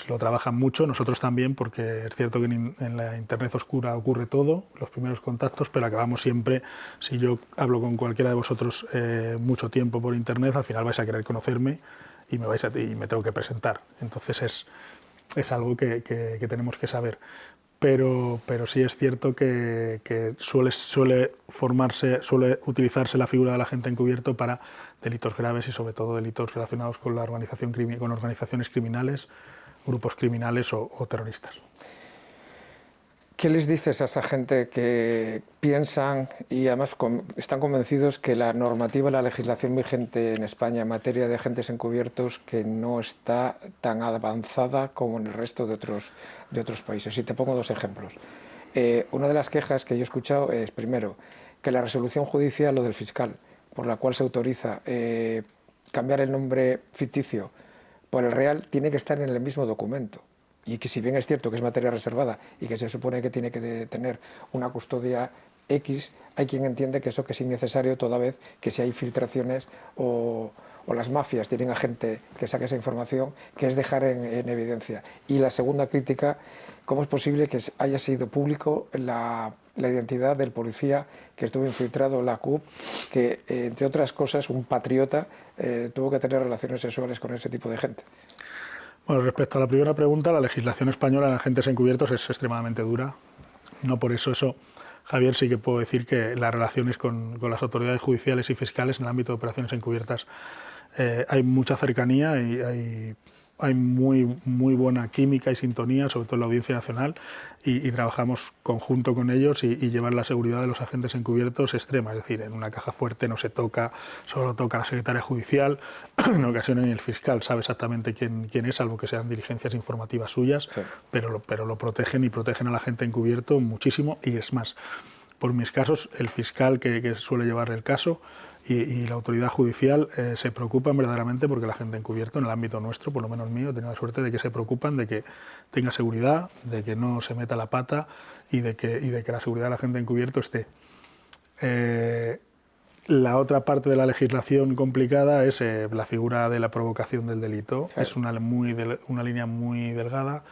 lo trabajan mucho, nosotros también, porque es cierto que en la Internet oscura ocurre todo, los primeros contactos, pero acabamos siempre, si yo hablo con cualquiera de vosotros mucho tiempo por Internet, al final vais a querer conocerme y me tengo que presentar. Entonces es algo que tenemos que saber. Pero sí es cierto que suele utilizarse la figura del agente encubierto para delitos graves y sobre todo delitos relacionados con con organizaciones criminales, grupos criminales o terroristas. ¿Qué les dices a esa gente que piensan y además están convencidos que la normativa, la legislación vigente en España en materia de agentes encubiertos que no está tan avanzada como en el resto de otros países? Y te pongo 2 ejemplos. Una de las quejas que yo he escuchado es, primero, que la resolución judicial, lo del fiscal, por la cual se autoriza cambiar el nombre ficticio por el real, tiene que estar en el mismo documento. Y que si bien es cierto que es materia reservada y que se supone que tiene que tener una custodia X, hay quien entiende que eso que es innecesario toda vez que si hay filtraciones o las mafias tienen a gente que saque esa información, que es dejar en evidencia. Y la segunda crítica, ¿cómo es posible que haya sido público la identidad del policía que estuvo infiltrado en la CUP, que entre otras cosas un patriota tuvo que tener relaciones sexuales con ese tipo de gente? Bueno, respecto a la primera pregunta, la legislación española en agentes encubiertos es extremadamente dura. No por eso, Javier, sí que puedo decir que las relaciones con las autoridades judiciales y fiscales en el ámbito de operaciones encubiertas hay mucha cercanía y hay muy buena química y sintonía, sobre todo en la Audiencia Nacional, y trabajamos conjunto con ellos y llevar la seguridad de los agentes encubiertos extrema, es decir, en una caja fuerte no se toca, solo toca la secretaria judicial, en ocasiones ni el fiscal sabe exactamente quién es, salvo que sean diligencias informativas suyas, sí. pero lo protegen y protegen al agente encubierto muchísimo, y es más, por mis casos, el fiscal que suele llevar el caso y la autoridad judicial se preocupan verdaderamente porque la gente encubierto, en el ámbito nuestro, por lo menos mío, he tenido la suerte de que se preocupan de que tenga seguridad, de que no se meta la pata y de que la seguridad de la gente encubierto esté. La otra parte de la legislación complicada es la figura de la provocación del delito. Sí. Es una línea muy delgada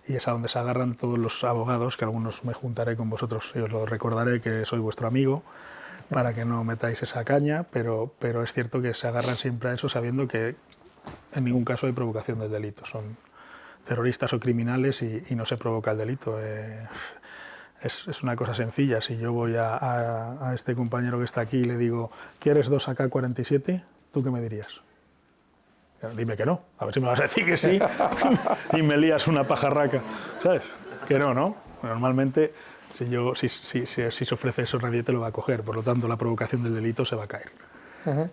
y es a donde se agarran todos los abogados, que algunos me juntaré con vosotros y os lo recordaré que soy vuestro amigo, para que no metáis esa caña, pero es cierto que se agarran siempre a eso sabiendo que en ningún caso hay provocación del delito. terroristas o criminales y no se provoca el delito. Es una cosa sencilla. Si yo voy a este compañero que está aquí y le digo, ¿quieres 2 AK-47? ¿Tú qué me dirías? Dime que no, a ver si me vas a decir que sí y me lías una pajarraca, ¿sabes? Que no, ¿no? Normalmente, si se ofrece eso, nadie te lo va a coger, por lo tanto, la provocación del delito se va a caer.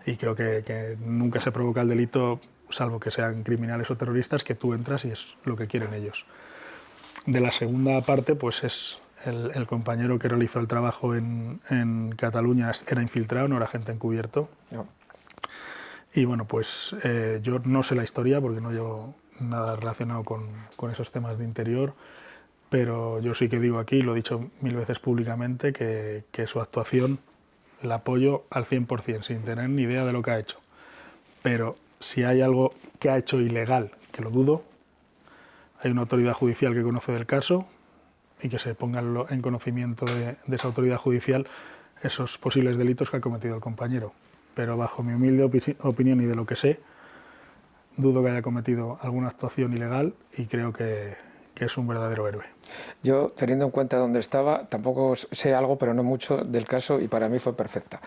Y creo que nunca se provoca el delito, salvo que sean criminales o terroristas, que tú entras y es lo que quieren ellos. De la segunda parte, pues es el compañero que realizó el trabajo en Cataluña, era infiltrado, no era agente encubierto. No. Y bueno, pues yo no sé la historia porque no llevo nada relacionado con esos temas de interior, pero yo sí que digo aquí, lo he dicho 1000 veces públicamente, que su actuación la apoyo al 100%, sin tener ni idea de lo que ha hecho. Pero si hay algo que ha hecho ilegal, que lo dudo, hay una autoridad judicial que conoce del caso y que se ponga en conocimiento de esa autoridad judicial esos posibles delitos que ha cometido el compañero. Pero bajo mi humilde opinión y de lo que sé, dudo que haya cometido alguna actuación ilegal y creo que es un verdadero héroe. Yo, teniendo en cuenta dónde estaba, tampoco sé algo, pero no mucho del caso y para mí fue perfecta.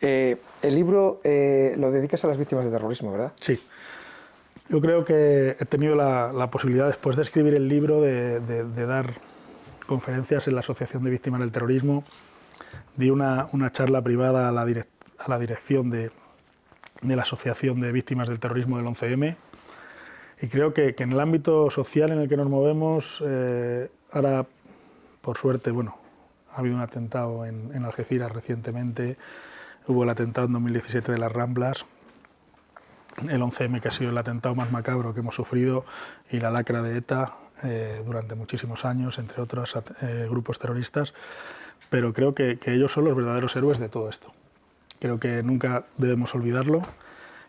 El libro lo dedicas a las víctimas de terrorismo, ¿verdad? Sí. Yo creo que he tenido la posibilidad, después de escribir el libro, de dar conferencias en la Asociación de Víctimas del Terrorismo. Di una charla privada a la dirección de la Asociación de Víctimas del Terrorismo del 11M y creo que en el ámbito social en el que nos movemos, ahora, por suerte, bueno, ha habido un atentado en Algeciras recientemente, hubo el atentado en 2017 de las Ramblas, el 11M, que ha sido el atentado más macabro que hemos sufrido, y la lacra de ETA durante muchísimos años, entre otros grupos terroristas, pero creo que ellos son los verdaderos héroes de todo esto. Creo que nunca debemos olvidarlo,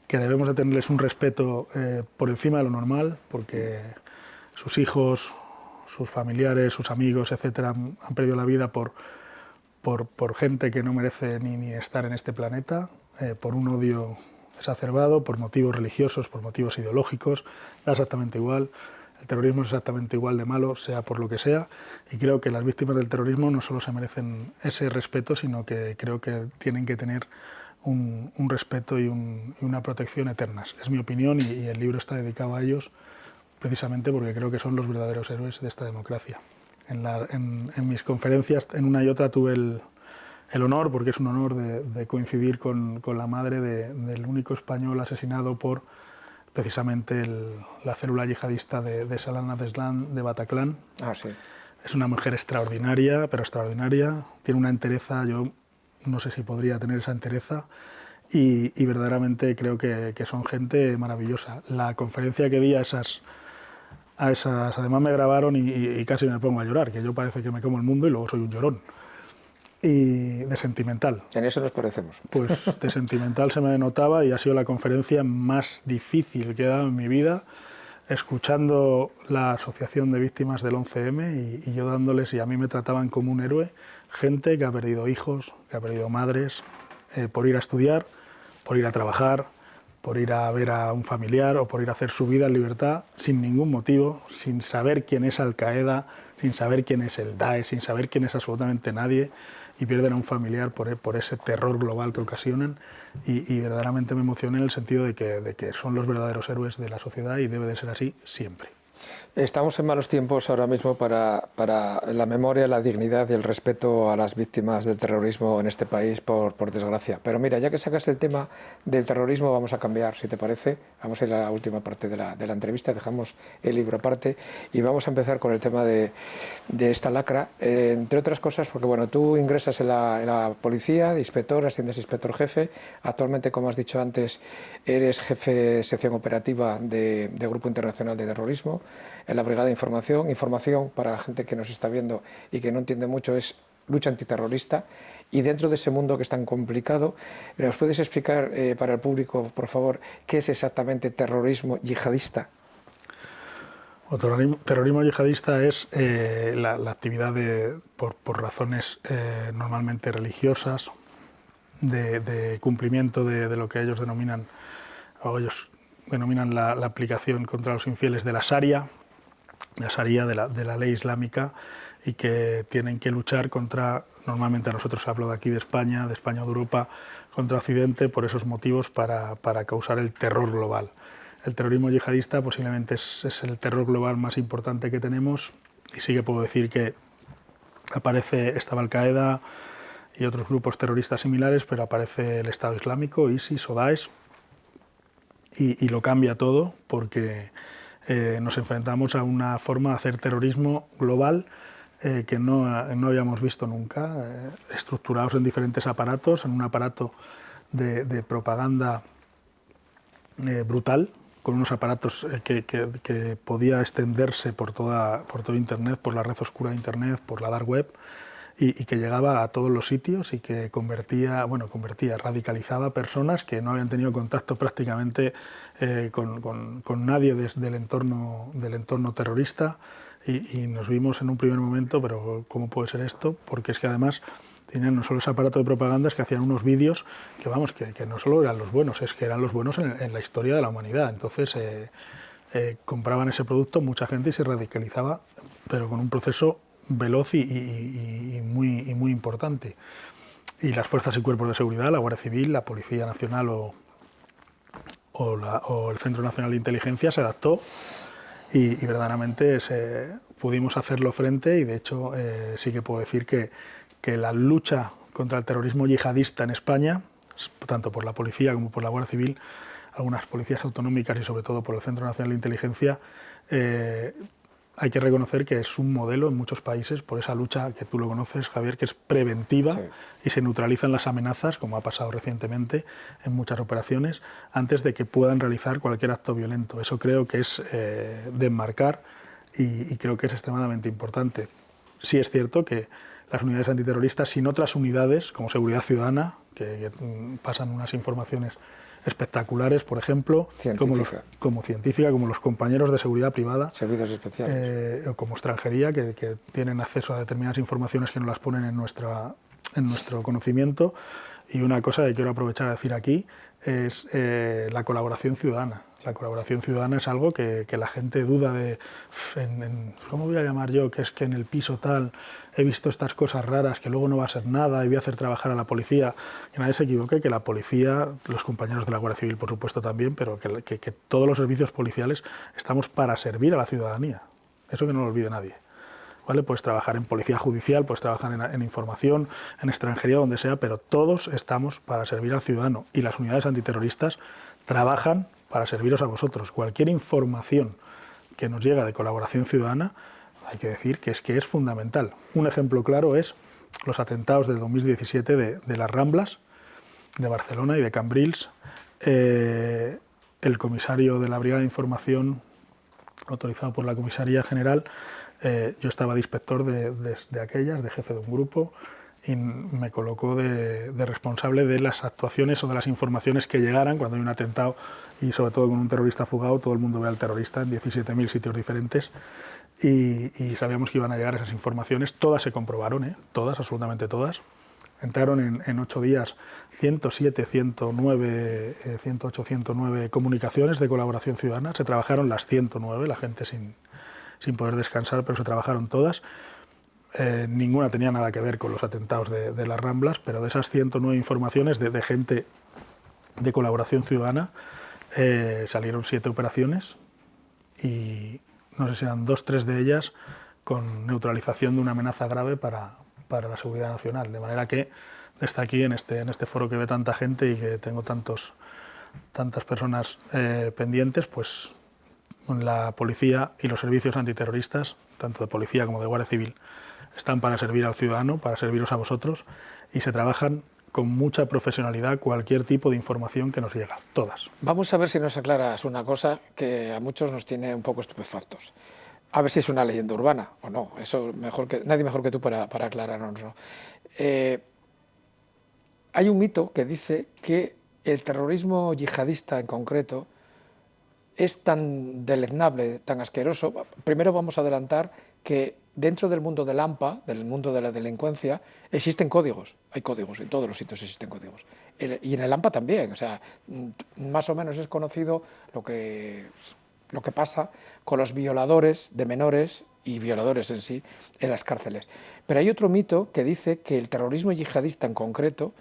que debemos de tenerles un respeto por encima de lo normal, porque sus hijos, sus familiares, sus amigos, etcétera, han perdido la vida por gente que no merece ni estar en este planeta, por un odio exacerbado, por motivos religiosos, por motivos ideológicos, da exactamente igual. El terrorismo es exactamente igual de malo, sea por lo que sea, y creo que las víctimas del terrorismo no solo se merecen ese respeto, sino que creo que tienen que tener un respeto y una protección eternas. Es mi opinión y el libro está dedicado a ellos precisamente porque creo que son los verdaderos héroes de esta democracia. En mis conferencias, en una y otra, tuve el honor, porque es un honor, de coincidir con la madre del único español asesinado por precisamente la célula yihadista de Salana Deslan de Bataclan. Ah, sí. Es una mujer extraordinaria, pero extraordinaria. Tiene una entereza, yo no sé si podría tener esa entereza, y verdaderamente creo que son gente maravillosa. La conferencia que di a esas además me grabaron y casi me pongo a llorar, que yo parece que me como el mundo y luego soy un llorón. Y de sentimental. En eso nos parecemos. Pues de sentimental se me notaba y ha sido la conferencia más difícil que he dado en mi vida, escuchando la Asociación de Víctimas del 11M y yo dándoles, y a mí me trataban como un héroe, gente que ha perdido hijos, que ha perdido madres, por ir a estudiar, por ir a trabajar, por ir a ver a un familiar o por ir a hacer su vida en libertad sin ningún motivo, sin saber quién es Al-Qaeda, sin saber quién es el Daesh, sin saber quién es absolutamente nadie, y pierden a un familiar por ese terror global que ocasionan, y verdaderamente me emocioné en el sentido de que son los verdaderos héroes de la sociedad y debe de ser así siempre. Estamos en malos tiempos ahora mismo para la memoria, la dignidad y el respeto a las víctimas del terrorismo en este país, por desgracia. Pero mira, ya que sacas el tema del terrorismo, vamos a cambiar, si te parece. Vamos a ir a la última parte de la entrevista, dejamos el libro aparte y vamos a empezar con el tema de esta lacra, entre otras cosas, porque bueno, tú ingresas en la policía, de inspector, asciendes a inspector jefe. Actualmente, como has dicho antes, eres jefe de sección operativa de Grupo Internacional de Terrorismo en la Brigada de Información para la gente que nos está viendo y que no entiende mucho, es lucha antiterrorista. Y dentro de ese mundo que es tan complicado, ¿nos puedes explicar para el público, por favor, qué es exactamente terrorismo yihadista? O terrorismo yihadista es la actividad por razones normalmente religiosas, de cumplimiento de lo que ellos denominan la aplicación contra los infieles de la Sharia, la Sharia, de la ley islámica, y que tienen que luchar contra, normalmente a nosotros hablo de aquí de España o de Europa, contra Occidente por esos motivos para causar el terror global. El terrorismo yihadista posiblemente es el terror global más importante que tenemos, y sí que puedo decir que estaba Al-Qaeda y otros grupos terroristas similares, pero aparece el Estado Islámico, ISIS o Daesh, y lo cambia todo porque nos enfrentamos a una forma de hacer terrorismo global que no habíamos visto nunca, estructurados en diferentes aparatos, en un aparato de propaganda brutal, con unos aparatos que podía extenderse por todo Internet, por la red oscura de Internet, por la dark web, y que llegaba a todos los sitios y que radicalizaba personas que no habían tenido contacto prácticamente con nadie del entorno terrorista, y nos vimos en un primer momento, pero ¿cómo puede ser esto? Porque es que además tenían no solo ese aparato de propaganda, es que hacían unos vídeos que no solo eran los buenos, es que eran los buenos en la historia de la humanidad. Entonces compraban ese producto mucha gente y se radicalizaba, pero con un proceso veloz y muy importante. Y las fuerzas y cuerpos de seguridad, la Guardia Civil, la Policía Nacional o el Centro Nacional de Inteligencia se adaptó, y verdaderamente pudimos hacerlo frente, y de hecho sí que puedo decir que la lucha contra el terrorismo yihadista en España, tanto por la policía como por la Guardia Civil, algunas policías autonómicas y sobre todo por el Centro Nacional de Inteligencia, hay que reconocer que es un modelo en muchos países por esa lucha que tú lo conoces, Javier, que es preventiva, sí, y se neutralizan las amenazas, como ha pasado recientemente en muchas operaciones, antes de que puedan realizar cualquier acto violento. Eso creo que es de enmarcar, y creo que es extremadamente importante. Sí es cierto que las unidades antiterroristas, sin otras unidades como Seguridad Ciudadana, que pasan unas informaciones espectaculares, por ejemplo, como científica, como los compañeros de seguridad privada, servicios especiales, o como extranjería, que tienen acceso a determinadas informaciones que nos las ponen en nuestro conocimiento. Y una cosa que quiero aprovechar a decir aquí es la colaboración ciudadana. La colaboración ciudadana es algo que la gente duda de, ¿cómo voy a llamar yo? Que es que en el piso tal he visto estas cosas raras, que luego no va a ser nada y voy a hacer trabajar a la policía. Que nadie se equivoque, que la policía, los compañeros de la Guardia Civil por supuesto también, pero que todos los servicios policiales estamos para servir a la ciudadanía. Eso que no lo olvide nadie. ¿Vale? Puedes trabajar en policía judicial, puedes trabajar en información, en extranjería, donde sea, pero todos estamos para servir al ciudadano, y las unidades antiterroristas trabajan para serviros a vosotros. Cualquier información que nos llega de colaboración ciudadana, hay que decir que es fundamental. Un ejemplo claro es los atentados del 2017 de las Ramblas, de Barcelona y de Cambrils. El comisario de la Brigada de Información, autorizado por la Comisaría General, yo estaba de inspector de aquellas, de jefe de un grupo, y me colocó de responsable de las actuaciones o de las informaciones que llegaran cuando hay un atentado, y sobre todo con un terrorista fugado. Todo el mundo ve al terrorista en 17.000 sitios diferentes, y sabíamos que iban a llegar esas informaciones. Todas se comprobaron, todas, absolutamente todas. Entraron en 8 días 107, 109, 108, 109 comunicaciones de colaboración ciudadana. Se trabajaron las 109, la gente sin poder descansar, pero se trabajaron todas. Ninguna tenía nada que ver con los atentados de las Ramblas, pero de esas 109 informaciones de gente de colaboración ciudadana salieron 7 operaciones, y no sé si eran 2 o 3 de ellas con neutralización de una amenaza grave para la seguridad nacional. De manera que desde aquí, en este foro que ve tanta gente y que tengo tantas personas pendientes, pues la policía y los servicios antiterroristas, tanto de policía como de Guardia Civil, están para servir al ciudadano, para serviros a vosotros, y se trabajan con mucha profesionalidad cualquier tipo de información que nos llega, todas. Vamos a ver si nos aclaras una cosa que a muchos nos tiene un poco estupefactos. A ver si es una leyenda urbana o no. Eso nadie mejor que tú para aclararnos. Hay un mito que dice que el terrorismo yihadista en concreto es tan deleznable, tan asqueroso. Primero vamos a adelantar que dentro del mundo del AMPA, del mundo de la delincuencia, existen códigos. Hay códigos, en todos los sitios existen códigos. Y en el AMPA también. O sea, más o menos es conocido lo que lo que pasa con los violadores de menores y violadores en sí en las cárceles. Pero hay otro mito que dice que el terrorismo yihadista en concreto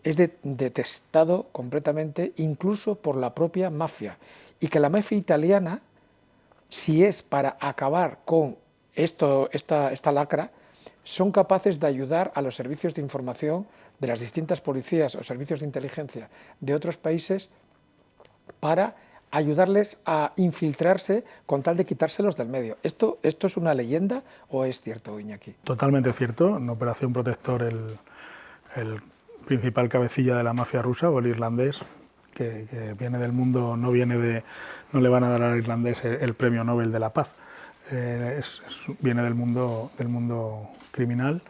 es detestado completamente incluso por la propia mafia, y que la mafia italiana, si es para acabar con esta lacra, son capaces de ayudar a los servicios de información de las distintas policías o servicios de inteligencia de otros países para ayudarles a infiltrarse con tal de quitárselos del medio. ¿Esto es una leyenda o es cierto, Iñaki? Totalmente cierto. En Operación Protector, el principal cabecilla de la mafia rusa, o el irlandés, que viene del mundo, no le van a dar al irlandés el premio Nobel de la Paz. Viene del mundo criminal,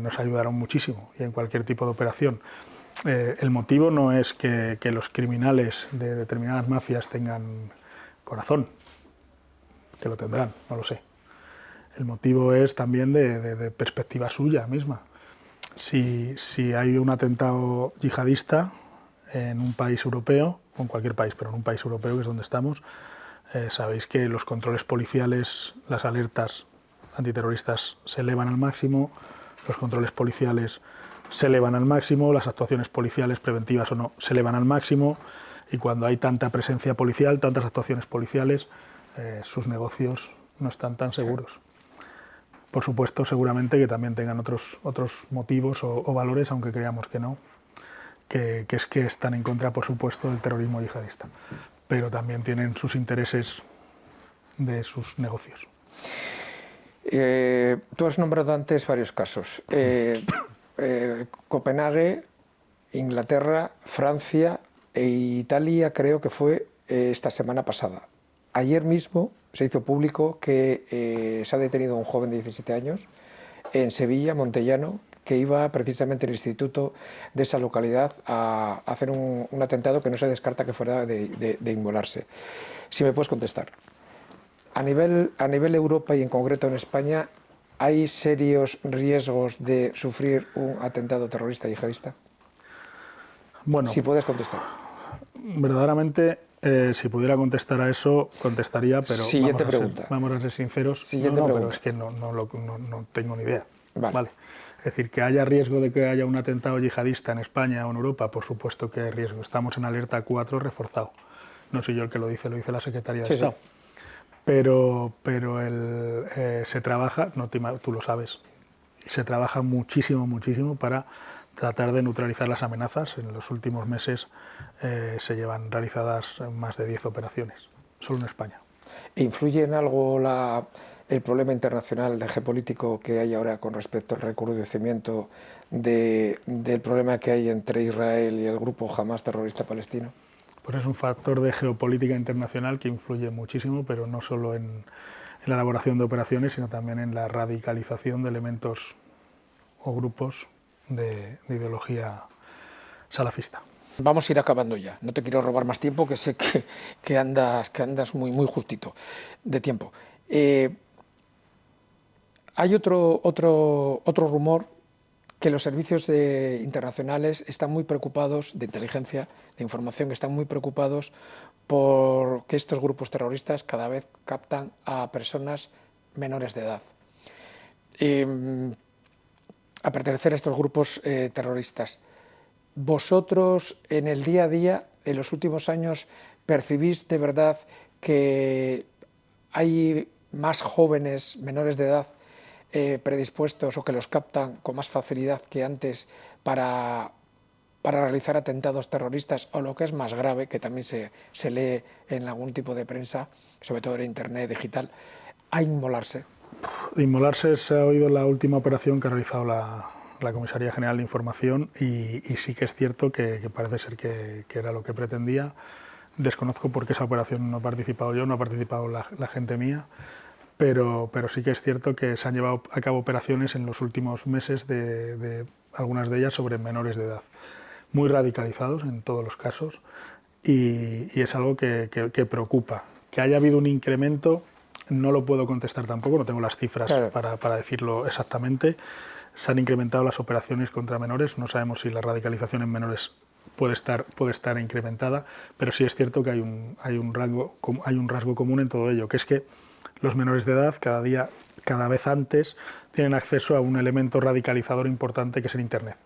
nos ayudaron muchísimo, y en cualquier tipo de operación. El motivo no es que los criminales de determinadas mafias tengan corazón, que lo tendrán, no lo sé. El motivo es también de perspectiva suya misma. Si hay un atentado yihadista en un país europeo, o en cualquier país, pero en un país europeo, que es donde estamos, sabéis que los controles policiales, las alertas antiterroristas se elevan al máximo, los controles policiales se elevan al máximo, las actuaciones policiales, preventivas o no, se elevan al máximo, y cuando hay tanta presencia policial, tantas actuaciones policiales, sus negocios no están tan seguros. Por supuesto, seguramente que también tengan otros motivos o valores, aunque creamos que no, que es que están en contra, por supuesto, del terrorismo yihadista, pero también tienen sus intereses de sus negocios. Tú has nombrado antes varios casos. Copenhague, Inglaterra, Francia e Italia, creo que fue esta semana pasada. Ayer mismo se hizo público que se ha detenido a un joven de 17 años en Sevilla, Montellano, que iba precisamente al instituto de esa localidad a hacer un atentado que no se descarta que fuera de inmolarse. Si me puedes contestar. A nivel Europa y en concreto en España, ¿hay serios riesgos de sufrir un atentado terrorista yihadista? Bueno, si puedes contestar. Verdaderamente, si pudiera contestar a eso, contestaría, pero vamos a ser sinceros. Siguiente pregunta. Pero es que no tengo ni idea. Vale. Es decir, que haya riesgo de que haya un atentado yihadista en España o en Europa, por supuesto que hay riesgo. Estamos en alerta 4 reforzado. No soy yo el que lo dice la Secretaría de Estado. Sí. Pero se trabaja, tú lo sabes, se trabaja muchísimo para tratar de neutralizar las amenazas. En los últimos meses se llevan realizadas más de 10 operaciones, solo en España. ¿Influye en algo el problema internacional de geopolítico que hay ahora con respecto al recrudecimiento del problema que hay entre Israel y el grupo Hamas terrorista palestino? Pues es un factor de geopolítica internacional que influye muchísimo, pero no solo en la elaboración de operaciones, sino también en la radicalización de elementos o grupos de ideología salafista. Vamos a ir acabando ya, no te quiero robar más tiempo, que sé que andas muy justito de tiempo. Hay otro rumor, que los servicios internacionales están muy preocupados, de inteligencia, de información, están muy preocupados por que estos grupos terroristas cada vez captan a personas menores de edad. A pertenecer a estos grupos terroristas, ¿vosotros en el día a día, en los últimos años, percibís de verdad que hay más jóvenes menores de edad predispuestos o que los captan con más facilidad que antes para realizar atentados terroristas, o lo que es más grave, que también se lee en algún tipo de prensa, sobre todo en internet digital, a inmolarse? De inmolarse se ha oído la última operación que ha realizado la Comisaría General de Información, y sí que es cierto que parece ser que era lo que pretendía. Desconozco por qué esa operación no he participado yo, no ha participado la gente mía, pero sí que es cierto que se han llevado a cabo operaciones en los últimos meses, de algunas de ellas sobre menores de edad, muy radicalizados en todos los casos, y es algo que preocupa. Que haya habido un incremento no lo puedo contestar tampoco, no tengo las cifras para decirlo exactamente. Se han incrementado las operaciones contra menores, no sabemos si la radicalización en menores puede estar incrementada, pero sí es cierto que hay un rasgo común en todo ello, que es que los menores de edad cada vez antes tienen acceso a un elemento radicalizador importante que es el Internet.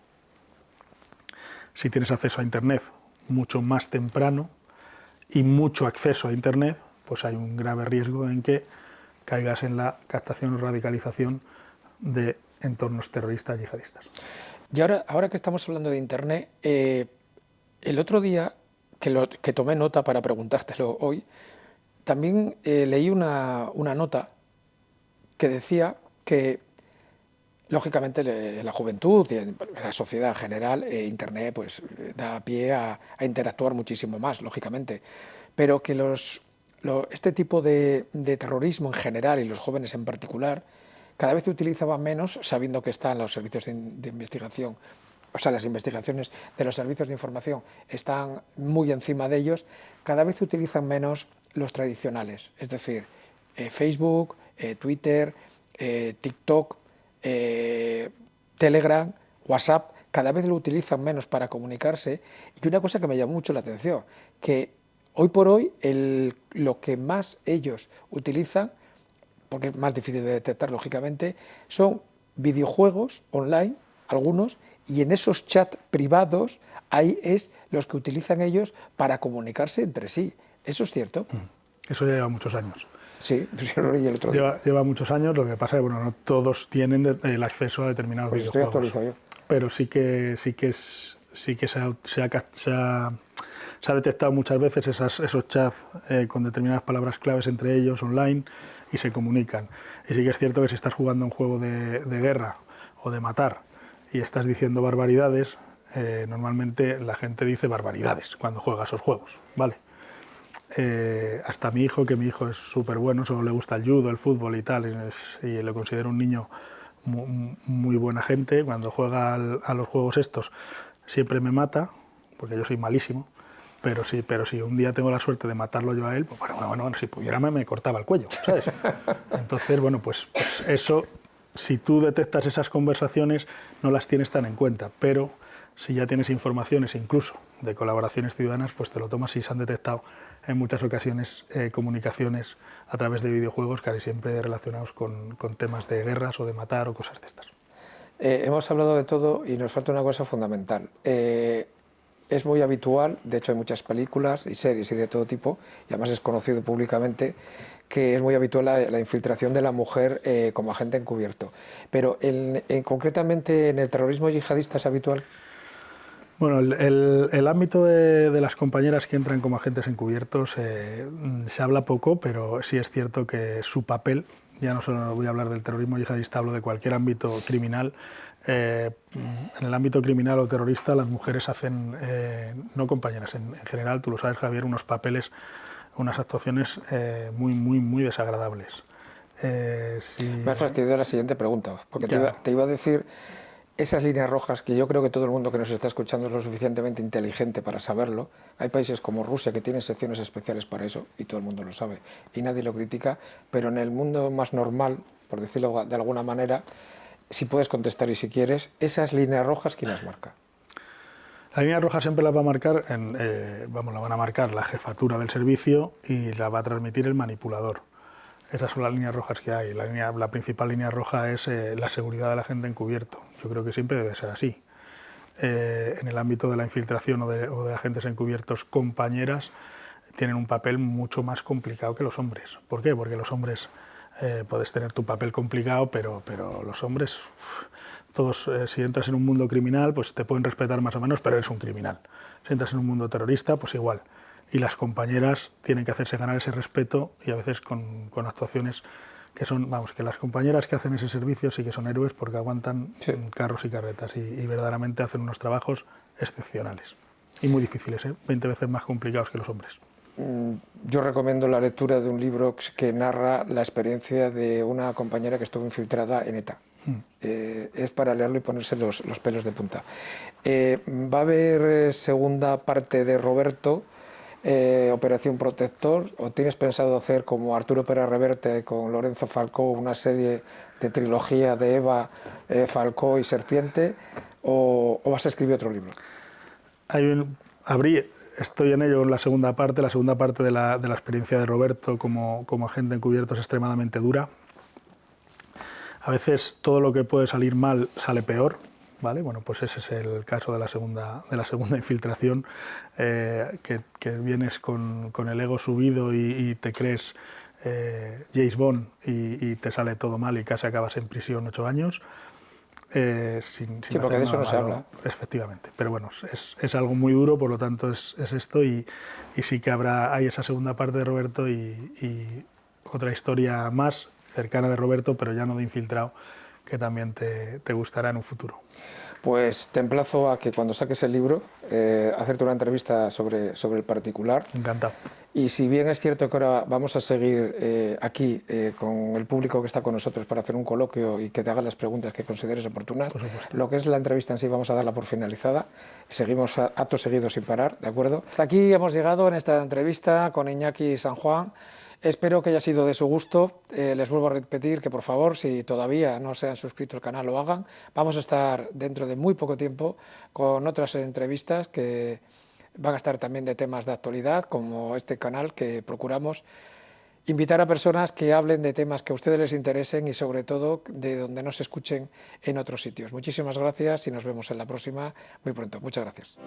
Si tienes acceso a Internet mucho más temprano y mucho acceso a Internet, pues hay un grave riesgo en que caigas en la captación o radicalización de entornos terroristas yihadistas. Y ahora que estamos hablando de Internet, el otro día que tomé nota para preguntártelo hoy, también leí una nota que decía que, lógicamente, la juventud y la sociedad en general, Internet pues, da pie a interactuar muchísimo más, lógicamente, pero que este tipo de terrorismo en general y los jóvenes en particular cada vez se utilizaba menos, sabiendo que están los servicios de investigación, o sea, las investigaciones de los servicios de información están muy encima de ellos, cada vez se utilizan menos los tradicionales, es decir, Facebook, Twitter, TikTok, Telegram, WhatsApp, cada vez lo utilizan menos para comunicarse. Y una cosa que me llamó mucho la atención, que hoy por hoy lo que más ellos utilizan, porque es más difícil de detectar lógicamente, son videojuegos online, algunos, y en esos chats privados ahí es los que utilizan ellos para comunicarse entre sí. ¿Eso es cierto? Eso ya lleva muchos años. Sí, pues yo lo leí el otro día. Lleva muchos años, lo que pasa es que no todos tienen el acceso a determinados pues videojuegos. Estoy actualizado yo. Pero sí que se ha detectado muchas veces esos chats con determinadas palabras claves entre ellos online y se comunican. Y sí que es cierto que si estás jugando un juego de guerra o de matar y estás diciendo barbaridades, normalmente la gente dice barbaridades cuando juega esos juegos, ¿vale? Hasta mi hijo, que mi hijo es súper bueno, solo le gusta el judo, el fútbol y tal, y lo considero un niño muy buena gente, cuando juega a los juegos estos siempre me mata, porque yo soy malísimo, pero si un día tengo la suerte de matarlo yo a él, pues bueno, si pudiera me cortaba el cuello, ¿sabes? Entonces, bueno, pues eso, si tú detectas esas conversaciones, no las tienes tan en cuenta, pero si ya tienes informaciones incluso de colaboraciones ciudadanas, pues te lo tomas y se han detectado en muchas ocasiones comunicaciones a través de videojuegos casi siempre relacionados con temas de guerras o de matar o cosas de estas. Hemos hablado de todo y nos falta una cosa fundamental. Es muy habitual, de hecho hay muchas películas y series y de todo tipo, y además es conocido públicamente, que es muy habitual la infiltración de la mujer como agente encubierto. Pero concretamente en el terrorismo yihadista es habitual. Bueno, el ámbito de las compañeras que entran como agentes encubiertos se habla poco, pero sí es cierto que su papel, ya no solo voy a hablar del terrorismo yihadista, hablo de cualquier ámbito criminal. En el ámbito criminal o terrorista las mujeres hacen, no compañeras, en general, tú lo sabes, Javier, unos papeles, unas actuaciones muy desagradables. Me has fastidiado la siguiente pregunta, porque te iba a decir esas líneas rojas, que yo creo que todo el mundo que nos está escuchando es lo suficientemente inteligente para saberlo. Hay países como Rusia que tienen secciones especiales para eso, y todo el mundo lo sabe, y nadie lo critica, pero en el mundo más normal, por decirlo de alguna manera, si puedes contestar y si quieres, esas líneas rojas, ¿quién las marca? La línea roja siempre la va a marcar, la van a marcar la jefatura del servicio y la va a transmitir el manipulador. Esas son las líneas rojas que hay. La principal línea roja es la seguridad de la gente encubierto. Yo creo que siempre debe ser así. En el ámbito de la infiltración o de agentes encubiertos, compañeras tienen un papel mucho más complicado que los hombres. ¿Por qué? Porque los hombres puedes tener tu papel complicado, pero los hombres, todos, si entras en un mundo criminal, pues te pueden respetar más o menos, pero eres un criminal. Si entras en un mundo terrorista, pues igual. Y las compañeras tienen que hacerse ganar ese respeto y a veces con actuaciones que son, que las compañeras que hacen ese servicio sí que son héroes porque aguantan carros y carretas y verdaderamente hacen unos trabajos excepcionales y muy difíciles, 20 veces más complicados que los hombres. Yo recomiendo la lectura de un libro que narra la experiencia de una compañera que estuvo infiltrada en ETA. Es para leerlo y ponerse los pelos de punta. Va a haber segunda parte de Roberto, Operación Protector, o tienes pensado hacer como Arturo Pérez Reverte con Lorenzo Falcó una serie de trilogía de Eva, Falcó y Serpiente, o vas a escribir otro libro? Estoy en ello en la segunda parte de la experiencia de Roberto como agente encubierto es extremadamente dura. A veces todo lo que puede salir mal sale peor, ¿vale? Bueno, pues ese es el caso de la segunda infiltración, que vienes con el ego subido y te crees James Bond y te sale todo mal y casi acabas en prisión 8 años. Sin sí, porque de eso no se habla. Efectivamente, pero bueno, es algo muy duro, por lo tanto es esto y sí que hay esa segunda parte de Roberto y otra historia más cercana de Roberto, pero ya no de infiltrado, que también te gustará en un futuro. Pues te emplazo a que cuando saques el libro, hacerte una entrevista sobre el particular. Encantado. Y si bien es cierto que ahora vamos a seguir aquí con el público que está con nosotros para hacer un coloquio y que te hagan las preguntas que consideres oportunas, lo que es la entrevista en sí vamos a darla por finalizada. Seguimos acto seguido sin parar, ¿de acuerdo? Hasta aquí hemos llegado en esta entrevista con Iñaki San Juan. Espero que haya sido de su gusto. Les vuelvo a repetir que por favor, si todavía no se han suscrito al canal, lo hagan. Vamos a estar dentro de muy poco tiempo con otras entrevistas que van a estar también de temas de actualidad, como este canal que procuramos invitar a personas que hablen de temas que a ustedes les interesen y sobre todo de donde no se escuchen en otros sitios. Muchísimas gracias y nos vemos en la próxima muy pronto. Muchas gracias.